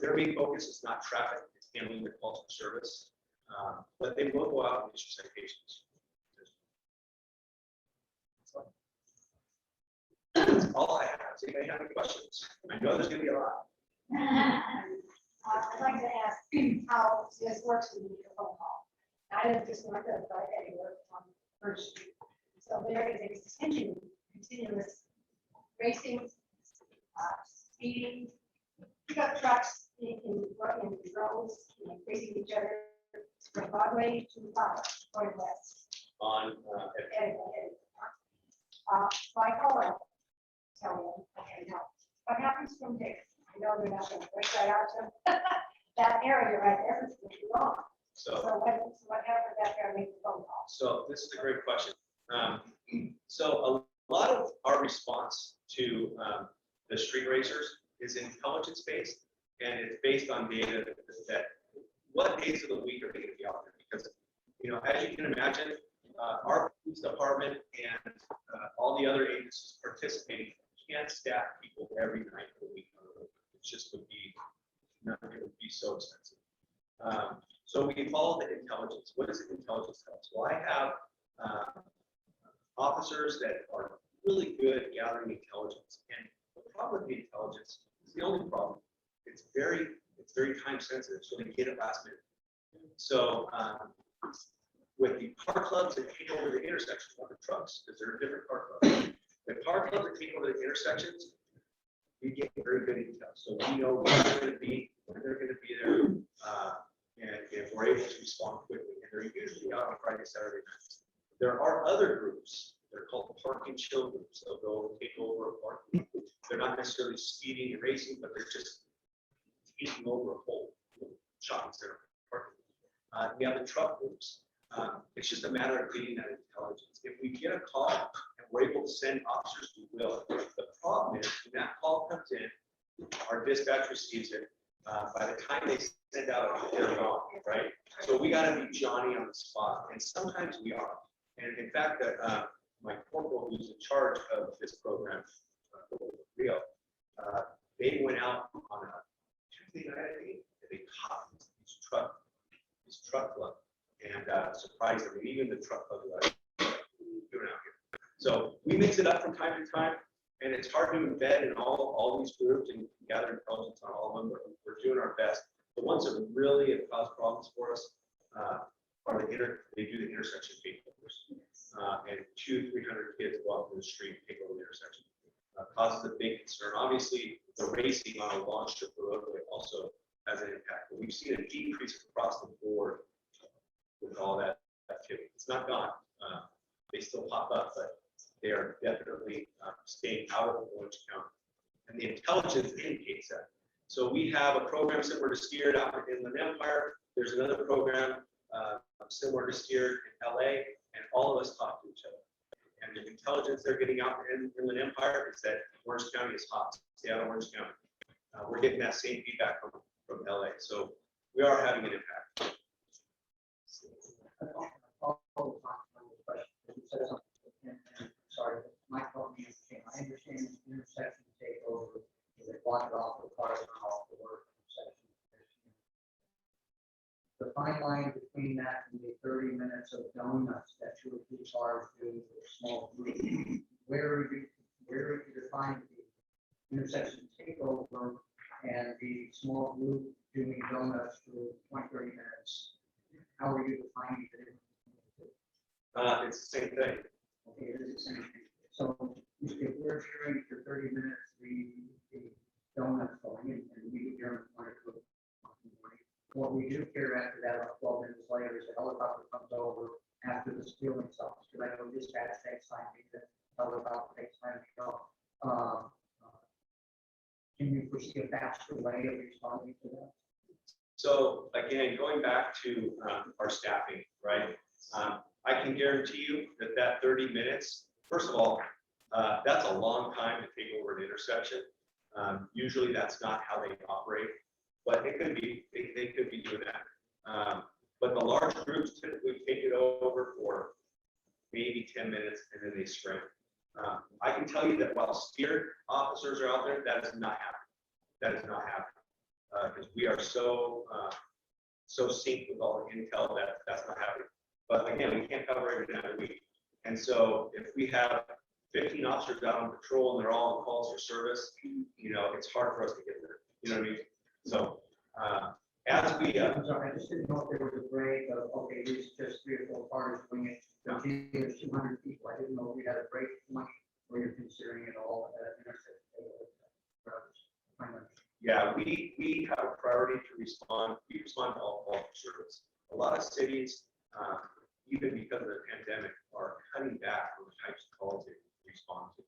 Their main focus is not traffic, it's handling the calls for service. But they will go out and issue citations. That's all I have. Does anybody have any questions? I know there's going to be a lot. I'd like to ask how this works with the phone call. I live just north of Edgeworth on First Street. So there is a continuous racing, speeding, pickup trucks in rows, facing each other from Broadway to going west. On So I call them, tell them, okay, now, what happens from there? I know they're not going to break right out to that area right there, it's going to be wrong. So what happens after I make the phone call? So this is a great question. So a lot of our response to the street racers is intelligence based, and it's based on data that what days of the week are they going to be out there? Because, as you can imagine, our police department and all the other agencies participating can't staff people every night of the week. It just would be, it would be so expensive. So we follow the intelligence. What does intelligence tell us? Well, I have officers that are really good at gathering intelligence, and the problem with the intelligence is the only problem. It's very time sensitive, so they get it last minute. So with the car clubs that take over the intersections, not the trucks, because they're different car clubs. The car clubs that take over the intersections, we get very good intel. So we know where they're going to be, when they're going to be there, and we're able to respond quickly. And they're usually out on Friday, Saturday nights. There are other groups. They're called park and chill groups. They'll go take over a park. They're not necessarily speeding and racing, but they're just taking over a whole shopping center. We have the truck groups. It's just a matter of getting that intelligence. If we get a call and we're able to send officers, we will. The problem is when that call comes in, our dispatch receives it. By the time they send out, they're gone, right? So we got to be Johnny on the spot, and sometimes we are. And in fact, my corporal who's in charge of this program, Rio, they went out on a Tuesday night, I think, and they caught his truck club and surprised them. And even the truck club was like, doing out here. So we mix it up from time to time, and it's hard to embed in all these groups and gather intelligence on all of them. We're doing our best. The ones that really have caused problems for us are they do the intersection takeovers, and 200-300 kids go out in the street and take over the intersection. Causes a big concern. Obviously, the racing on a long strip of roadway also has an impact. But we've seen a decrease across the board with all that activity. It's not gone. They still pop up, but they are definitely staying out of Orange County. And the intelligence indicates that. So we have a program similar to steered out in Inland Empire. There's another program similar to steered in LA, and all of us talk to each other. And the intelligence they're getting out in Inland Empire is that Orange County is hot. Stay out of Orange County. We're getting that same feedback from LA. So we are having an impact. Sorry, my phone came. I understand the intersection takeover is a block it off the cars and off the work intersection. the fine line between that and the 30 minutes of donuts that two or three cars do with a small group, where you define the intersection takeover and the small group doing donuts for 20, 30 minutes, how are you defining it? It's the same thing. Okay, it is the same thing. So if we're sharing for 30 minutes, the donuts going in, and we get there at 1 o'clock in the morning, what we do here after that, about 12 minutes later, is the helicopter comes over after the stealing stops. Because I know dispatch takes time to get, helicopter takes time to go. Can you foresee a faster way of responding to that? So again, going back to our staffing, right? I can guarantee you that 30 minutes, first of all, that's a long time to take over an intersection. Usually that's not how they operate, but it could be, they could be doing that. But the large groups typically take it over for maybe 10 minutes and then they sprint. I can tell you that while steered officers are out there, that is not happening. That is not happening. Because we are so synced with all the intel that that's not happening. But again, we can't cover every night of the week. And so if we have 15 officers out on patrol and they're all on calls for service, you know, it's hard for us to get there. You know what I mean? So as we, I'm sorry, I just didn't know if there was a break of, okay, there's just 3 or 4 cars doing it. There's 200 people. I didn't know if we had a break point where you're considering it all at intersection. yeah, we have a priority to respond. We respond to all calls for service. A lot of cities, even because of the pandemic, are cutting back on the types of calls they respond to.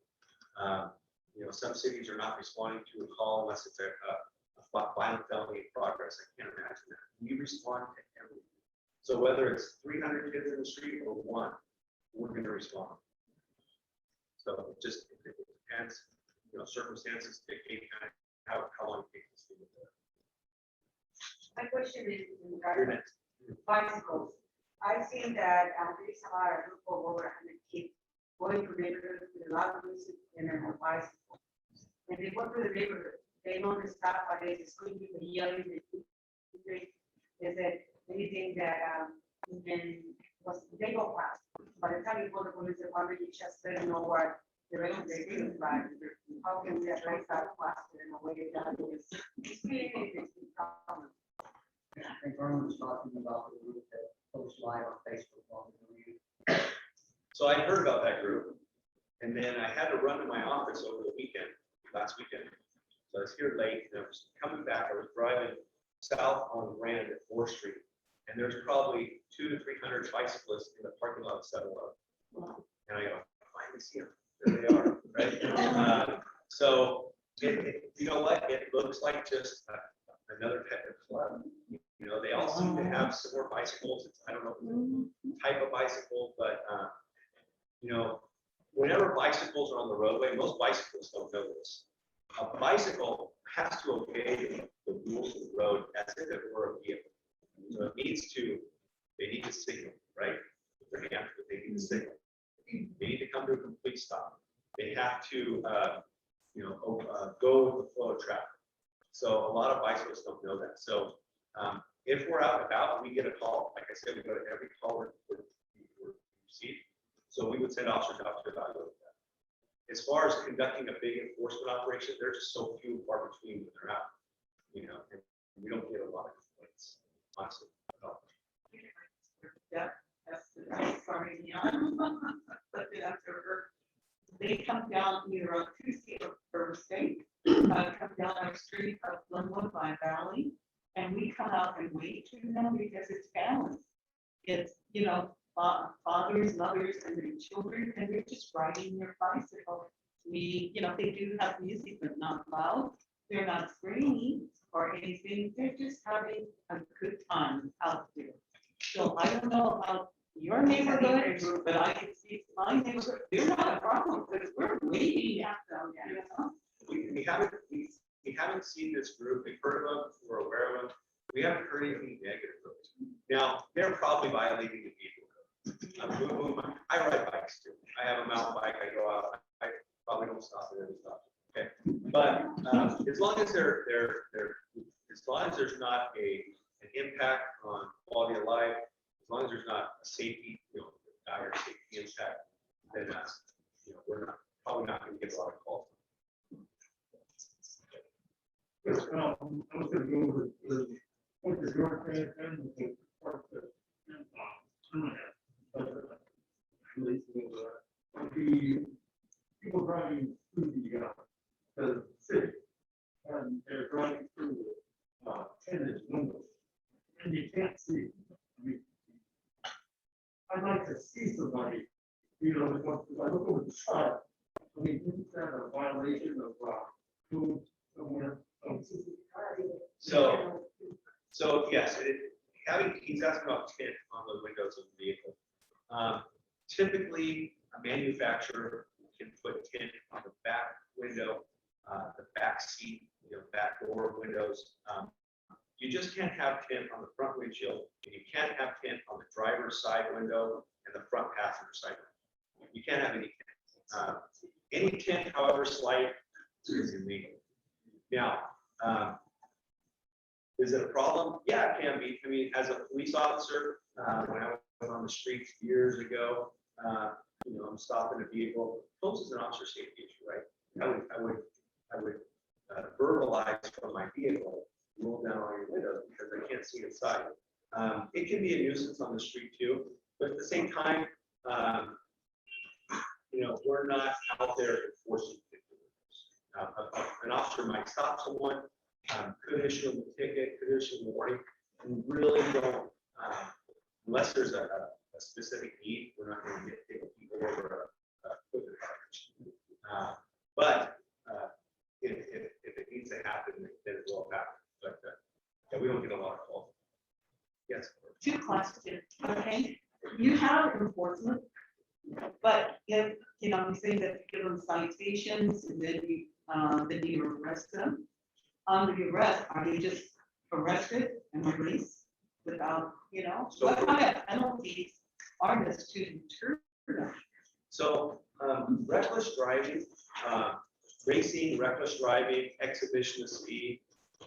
You know, some cities are not responding to a call unless it's a violent felony in progress. I can't imagine that. We respond to everything. So whether it's 300 kids in the street or 1, we're going to respond. So it just it depends. You know, circumstances dictate kind of how long it takes to do it. My question is in regard to bicycles. I've seen that there's a lot of group of over 100 kids going to neighborhoods with a lot of music and then a bicycle. And they go to the neighborhood, they know the stop, but they just couldn't be yelling. Is it anything that they go fast? By the time you go to police department, you just let them know what the rest of the day is like. How can we address that faster in a way that is really a problem? I think Arnold was talking about the group that posts live on Facebook. While we're doing it. So I heard about that group, and then I had to run to my office over the weekend, last weekend. So I was here late, and I was coming back. I was driving south on Grand at 4th Street, and there's probably 200 to 300 bicyclists in the parking lot of 7-Eleven. And I go, I finally see them. There they are, right? So you know what? It looks like just another type of club. You know, they all seem to have similar bicycles. I don't know the type of bicycle, but you know, whenever bicycles are on the roadway, most bicyclists don't know this. A bicycle has to obey the rules of the road as if it were a vehicle. So it needs to, they need to signal, right? They need to signal. They need to come to a complete stop. They have to, you know, go with the flow of traffic. So a lot of bicyclists don't know that. So if we're out and about and we get a call, like I said, we go to every call we receive. So we would send officers out to evaluate that. As far as conducting a big enforcement operation, there's just so few and far between when they're out. You know, and we don't get a lot of complaints, honestly. Yeah, that's sorry, yeah. But they come down either on Tuesday or Thursday, come down our street of Glenwood by Valley, and we come out and wait for them because it's families. It's, you know, fathers, mothers, and their children, and they're just riding their bicycle. We, you know, they do have music, but not loud. They're not screaming or anything. They're just having a good time out there. So I don't know about your neighborhood, but I can see my neighborhood. They're not a problem because we're waiting at them. You know? We haven't seen this group. We've heard of them. We're aware of them. We haven't heard anything negative. Now they're probably violating the vehicle code. I ride bikes too. I have a mountain bike. I go out. I probably don't stop at every stop. Okay, but as long as as long as there's not an impact on quality of life, as long as there's not a safety, dire safety impact, then we're probably not going to get a lot of calls. Yes, I was gonna go with the, what the York and the part that, the people driving through the city, and they're driving through tenant windows, and you can't see. I mean, I'd like to see somebody, if I look over the side, I mean, isn't that a violation of code somewhere? So yes, he's asking about tint on the windows of the vehicle. Typically, a manufacturer can put tint on the back window, the back seat, back door windows. You just can't have tint on the front windshield, and you can't have tint on the driver's side window and the front passenger side window. You can't have any tint. Any tint, however slight, is illegal. Now, is it a problem? Yeah, it can be. I mean, as a police officer, when I was on the streets years ago, I'm stopping a vehicle. This is an officer safety issue, right? I would verbalize from my vehicle, roll down all your windows because I can't see inside. It can be a nuisance on the street too, but at the same time, we're not out there enforcing. An officer might stop someone, could issue them a ticket, could issue them a warning. We really don't, unless there's a specific need, we're not going to get people over a equipment package. But if it needs to happen, then it will happen. But yeah, we don't get a lot of calls. Yes. Two questions, okay? You have enforcement, but if, you say that you give them citations and then you arrest them. On the arrest, are they just arrested and released without, So what kind of penalties are this to deter them? So reckless driving, racing, reckless driving, exhibition of speed,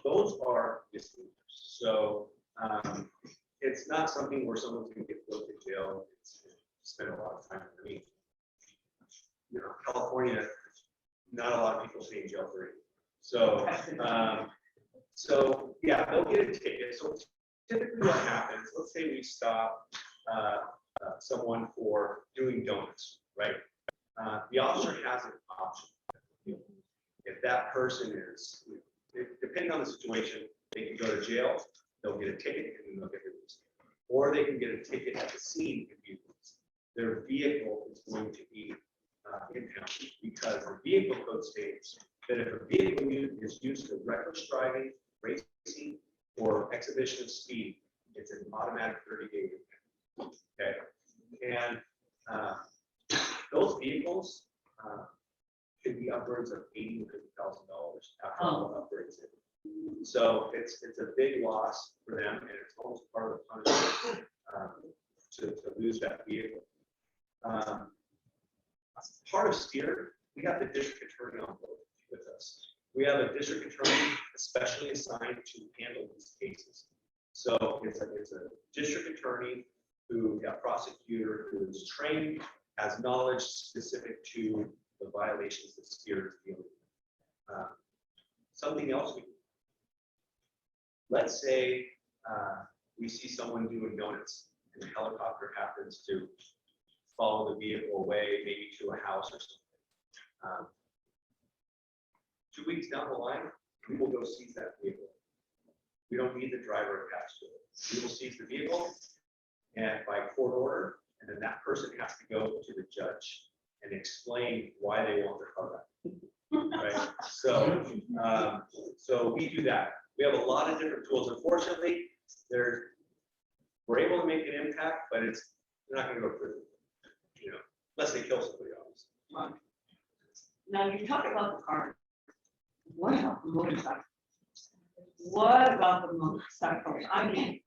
those are misdemeanors. So it's not something where someone's going to get put in jail. It's spend a lot of time. I mean, California, not a lot of people stay in jail for it. So, yeah, they'll get a ticket. So typically what happens, let's say we stop someone for doing donuts, right? The officer has an option. If that person is, depending on the situation, they can go to jail, they'll get a ticket, and then they'll get released. Or they can get a ticket at the scene and be released. Their vehicle is going to be impounded because the vehicle code states that if a vehicle is used for reckless driving, racing, or exhibition of speed, it's an automatic 30-day impound. Okay, and those vehicles could be upwards of $80,000 to $50,000 after all upgrades. So it's a big loss for them, and it's almost part of the punishment to lose that vehicle. Part of STEER, we have the district attorney on board with us. We have a district attorney especially assigned to handle these cases. So it's a district attorney a prosecutor who is trained, has knowledge specific to the violations that STEER is dealing with. Something else we do. Let's say we see someone doing donuts and the helicopter happens to follow the vehicle away, maybe to a house or something. 2 weeks down the line, we will go seize that vehicle. We don't need the driver attached to it. We will seize the vehicle and by court order, and then that person has to go to the judge and explain why they want their car back. Right? So we do that. We have a lot of different tools. Unfortunately, we're able to make an impact, but they're not going to go to prison, unless they kill somebody else. Now you talk about the car. What about the motorcycle? What about the motorcycle? I mean,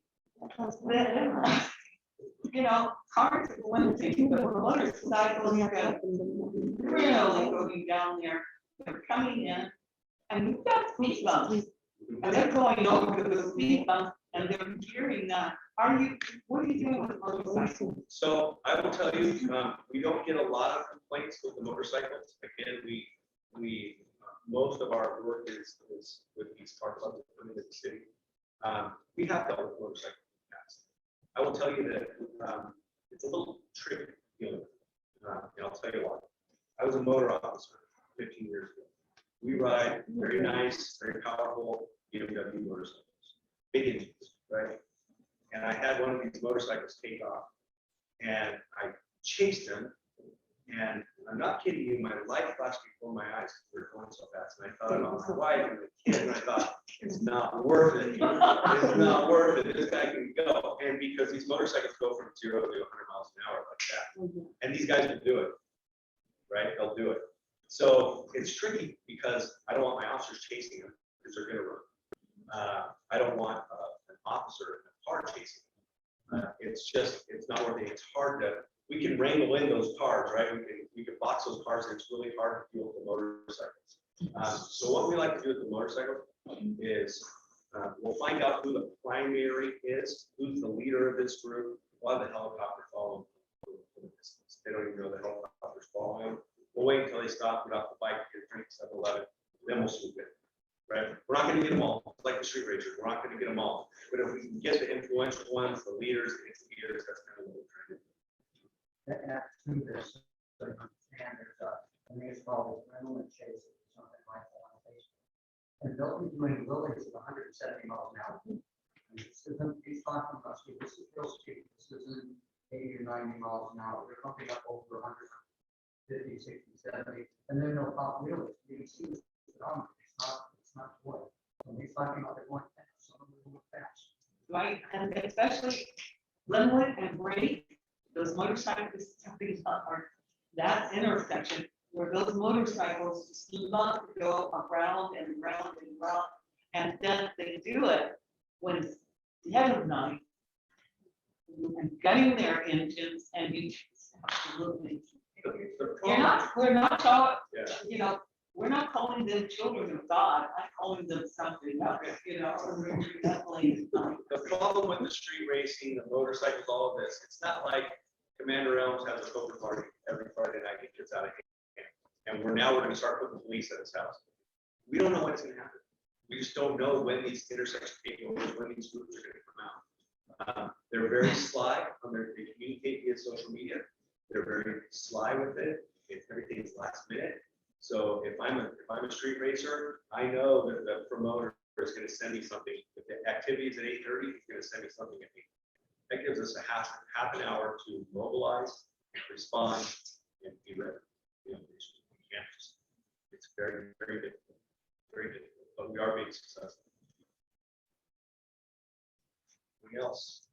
cars are one thing, but motorcycles are really going down there. They're coming in, and you've got speed bumps, and they're going over the speed bumps and they're hearing that. What are you doing with motorcycles? So I will tell you, we don't get a lot of complaints with the motorcycles. Again, most of our work is with these car clubs that come into the city. We have dealt with motorcycles in the past. I will tell you that it's a little tricky dealing with it. And I'll tell you why. I was a motor officer 15 years ago. We ride very nice, very powerful BMW motorcycles, big engines, right? And I had one of these motorcycles take off, and I chased them, and I'm not kidding you, my life flashed before my eyes because we were going so fast, and I thought about my wife and the kid, and I thought, it's not worth it. It's not worth it. This guy can go, and because these motorcycles go from 0 to 100 miles an hour like that, and these guys will do it, right? They'll do it. So it's tricky because I don't want my officers chasing them because they're going to run. I don't want an officer in a car chasing them. It's not worth it. It's hard to, we can wrangle in those cars, right? We can box those cars, and it's really hard to deal with the motorcycles. So what we like to do with the motorcycle is we'll find out who the primary is, who's the leader of this group. We'll have the helicopter follow them. They don't even know the helicopter's following them. We'll wait until they stop, get off the bike, get a drink, 7-Eleven, then we'll swoop in, right? We're not gonna get them all, it's like the street racers, we're not gonna get them all. But if we can get the influential ones, the leaders, that's kind of what we're trying to do. That to this, and there's I think it's called rental and chase or something like that on Facebook. And they'll be doing lilies at 170 miles an hour. And this isn't, he's talking about speed, this is real speed, this isn't 80 or 90 miles an hour, they're pumping up over 100. 50, 60, 70, and then they'll pop wheelies. You can see this phenomenon. It's not toy. When he's talking about they're going fast, some of them go fast. Right, and especially Linwood and Brady, those motorcycles, that intersection where those motorcycles just love to go around and around and around. And then they do it when it's dead of night and gutting their engines, and you just absolutely. We're not calling, we're not calling them children of God. I'm calling them something else, definitely. The problem with the street racing, the motorcycles, all of this, it's not like Commander Elms has a poker party every Friday night, it gets out of hand. And we're going to start putting police at his house. We don't know what's going to happen. We just don't know when these intersection takeovers, when these groups are going to come out. They're very sly on they communicate via social media. They're very sly with it. Everything is last minute. So if I'm a street racer, I know that the promoter is going to send me something. If the activity is at 8:30, he's going to send me something at 8. That gives us a half an hour to mobilize, respond, and be ready. It's very, very difficult. Very difficult. But we are being successful. What else?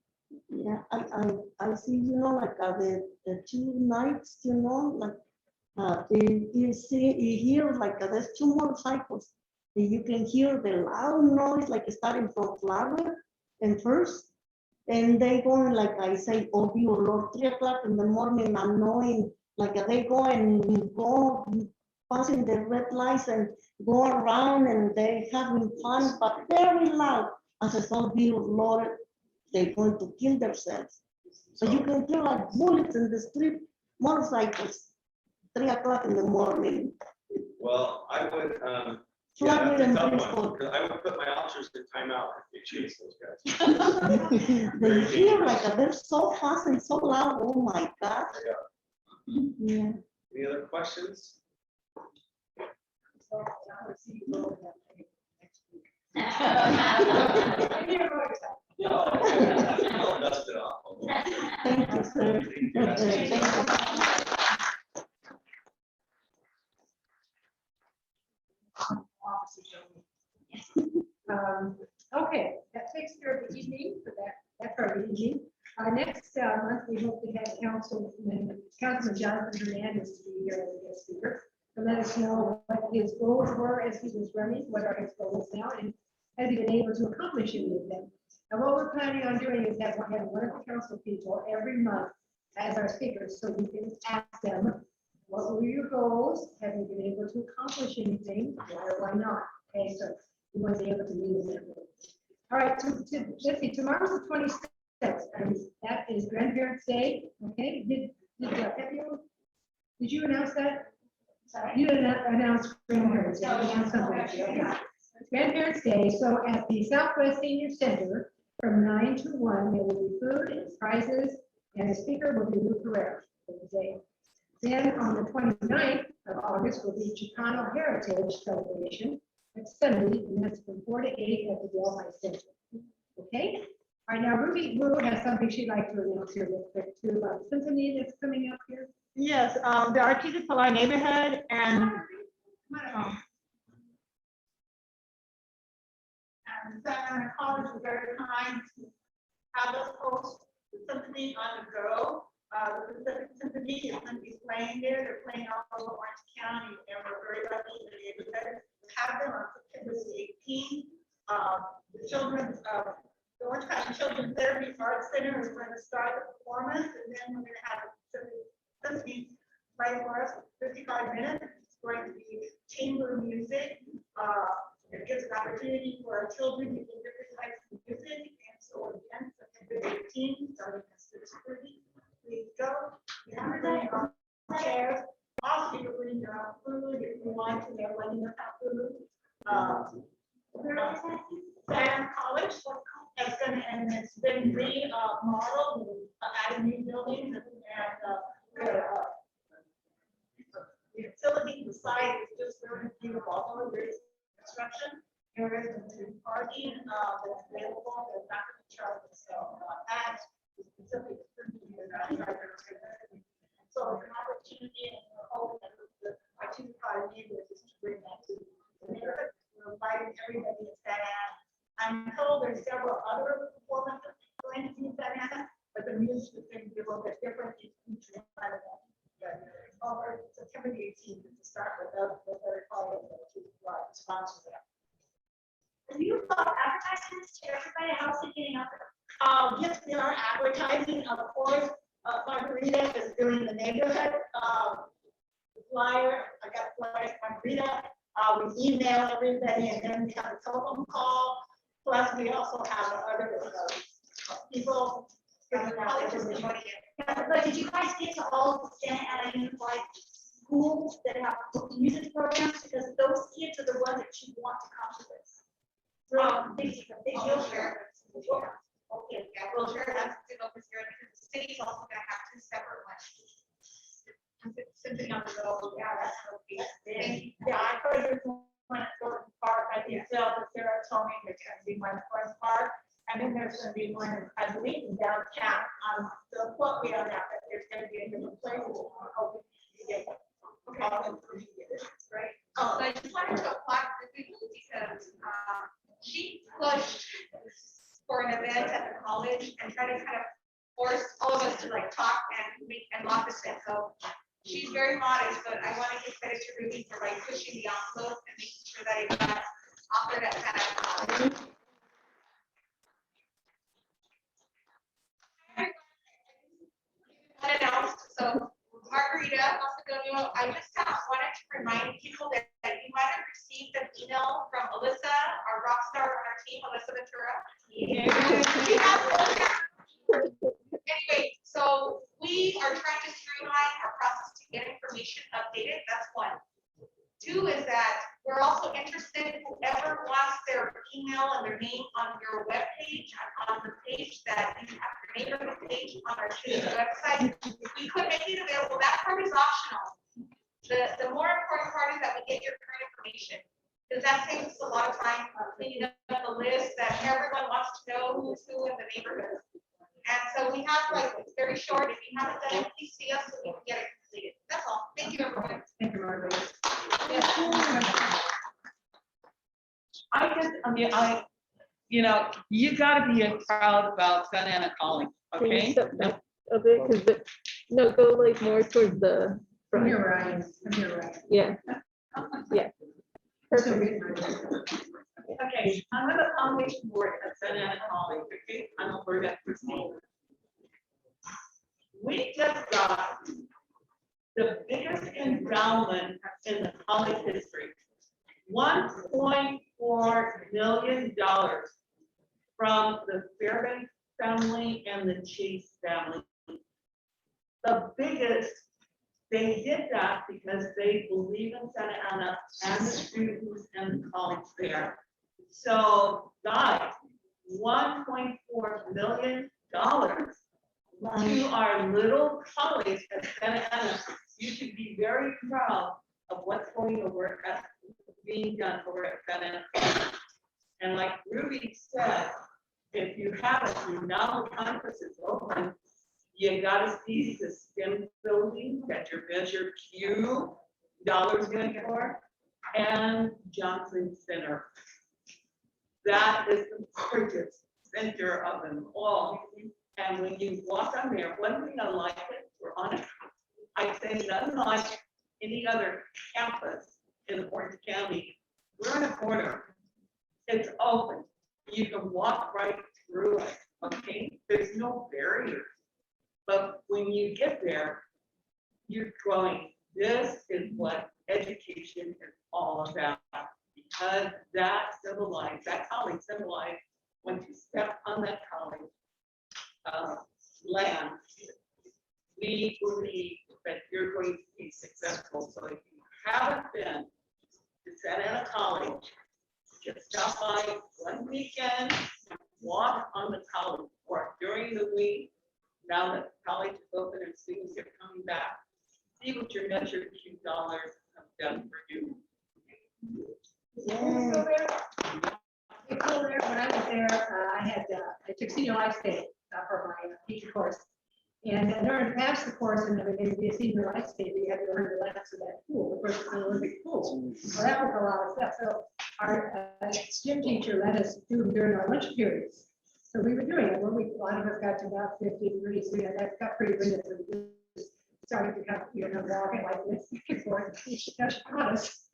Yeah, I see, like the 2 nights, like you hear like there's 2 motorcycles. And you can hear the loud noise, like starting from Flower and First. And they going, like I say, oh, dear Lord, 3 o'clock in the morning, I'm knowing, like they go passing the red lights and go around and they having fun, but very loud. As I said, dear Lord, they're going to kill themselves. So you can hear like bullets in the street, motorcycles, 3 o'clock in the morning. Well, I would, Flower that's a and tough First. one, because I would put my officers in timeout if they chase those guys. They hear like they're so fast and so loud. Oh my God. Yeah. Any other questions? So I will see you all next week. I'll dust it off. Thank you, sir. Thank you. Okay, that takes care of the evening for that part of the evening. Next month, we hope to have Councilman Jonathan Hernandez to be here as a guest speaker to let us know what his goals were as he was running, what are his goals now, and has he been able to accomplish any of them. And what we're planning on doing is have one of the council people every month as our speakers, so we can ask them, what were your goals? Have you been able to accomplish anything? Why or why not? Okay, so we want to be able to use them. All right, let's see, tomorrow's the 26th, and that is Grandparents' Day, okay? Did you announce that? Sorry. You didn't announce Grandparents' Day. You announced something. Okay. Grandparents' Day, so at the Southwest Senior Center, from 9 to 1, there will be food and prizes, and the speaker will be Lou Ferrer for the day. Then on the 29th of August will be Chicano Heritage Celebration. It's Sunday, and that's from 4 to 8 at the Delhi Center. Okay? All right, now Ruby Wu has something she'd like to announce here real quick too about the symphony that's coming up here. Yes, the artists of our neighborhood and Santa College was very kind to have us host the symphony on the go. The Pacific Symphony is going to be playing there. They're playing all over Orange County, and we're very lucky in the neighborhood to have them on September the 18th. The children's, the Orange County Children's Therapy Arts Center is going to start the performance, and then we're going to have a symphony play for us for 55 minutes. It's going to be chamber music. It gives an opportunity for our children to do different types of music. And so again, September 18th, starting at 6:30. Please go. You have to bring your own chairs. Also, you can bring your own food if you want to. They're letting us have food. Sam College is going to, and it's been remodeled, added new buildings, and the facility inside is just very beautiful. Although there's construction areas and parking that's available, they're not going to charge us. So, and the specific. So it's an opportunity, and we're hoping that our 25 neighbors is to bring that to the neighborhood. We're inviting everybody to Santa Ana. I'm told there's several other performances going to be in Santa Ana, but the music is going to be a little bit different each one of them. Over September the 18th to start with the third part of the sponsors there. Have you advertisements to everybody? How's it getting out there? Yes, we are advertising, of course. Margarita is doing the neighborhood flyer. I got flyers, Margarita. We email everybody, and then we have a telephone call. Plus, we also have other people. But did you guys get to all of the Santa Ana Unified schools that have music programs? Because those kids are the ones that you want to come to this. They will share. Okay, yeah, we'll share that to go this year because the city's also gonna have two separate ones. Something on the go, yeah, that's okay. Yeah, I heard there's one at Thornton Park, I think, but Sarah told me there's gonna be one at Forest Park, and then there's gonna be one, I believe, in downtown. So quote me on that, but there's gonna be a different place. We're hoping to get Right. Oh, I just wanted to apply for people because she pushed for an event at the college and tried to kind of force all of us to like talk and lock us in. So she's very modest, but I want to give credit to Ruby for like pushing the envelope and making sure that it got offered at kind of unannounced. So Margarita, Macedonia, I just wanted to remind people that you might have received an email from Alyssa, our rock star on our team, Alyssa Ventura. Anyway, so we are trying to streamline our process to get information updated. That's one. Two is that we're also interested, whoever wants their email and their name on your webpage, on the page that you have your neighborhood page on our city website, we could make it available. That part is optional. The more important part is that we get your current information, because that saves us a lot of time cleaning up the list that everyone wants to know who's who in the neighborhood. And so we have like, it's very short. If you haven't done it, please see us so we can get it completed. That's all. Thank you, everyone. Thank you, Margaret. You gotta be proud about Santa Ana Calling, okay? A bit, because no, go like more towards the From front. here, Ryan. From here, Ryan. Yeah. Yeah. Perfect. Okay, I'm on the foundation board at Santa Ana Calling, okay? I'm a board at Christine. We just got the biggest endowment in the college history, $1.4 million from the Fairbanks family and the Chase family. The biggest, they did that because they believe in Santa Ana and the students and the college there. So guys, $1.4 million to our little college at Santa Ana. You should be very proud of what's being done over at Santa Ana. And like Ruby said, if you haven't, now the campus is open. You gotta see the STEM building that your Measure Q dollars went for, and Johnson Center. That is the largest center of them all. And when you walk on there, one thing I like it, we're on it. I say nothing like any other campus in Orange County. We're on a corner. It's open. You can walk right through it, okay? There's no barriers. But when you get there, you're going, this is what education is all about. Because that college symbolized, once you step on that college land, we believe that you're going to be successful. So if you haven't been to Santa Ana College, just stop by one weekend, walk on the college or during the week. Now that college is open and students are coming back, see what your Measure Q dollars have done for you. When I was there, I took senior life state for my teacher course. And in order to pass the course and everything, to be a senior life state, you had to learn the lessons of that pool. Of course, it's an Olympic pool. So that was a lot of stuff. So our gym teacher let us do them during our lunch periods. So we were doing it. A lot of us got to about 50 degrees. So that got pretty good. So we just started to come, walking like this back and forth. She caught us.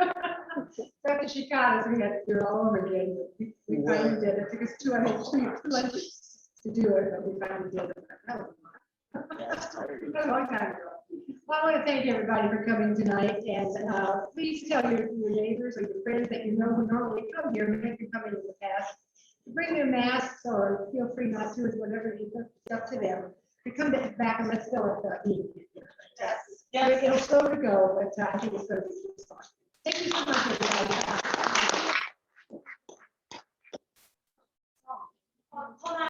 After she caught us, we had to do it all over again. We finally did it. It took us two lunches to do it, but we finally did it. That was a long time ago. Well, I want to thank everybody for coming tonight, and please tell your neighbors or your friends that you know who normally come here, maybe you come in the past, bring their masks or feel free not to, whatever you think, it's up to them. To come back and let's go at the meeting. Yes. It'll slow to go, but I think it's going to be fun. Thank you so much, everybody. Hold on.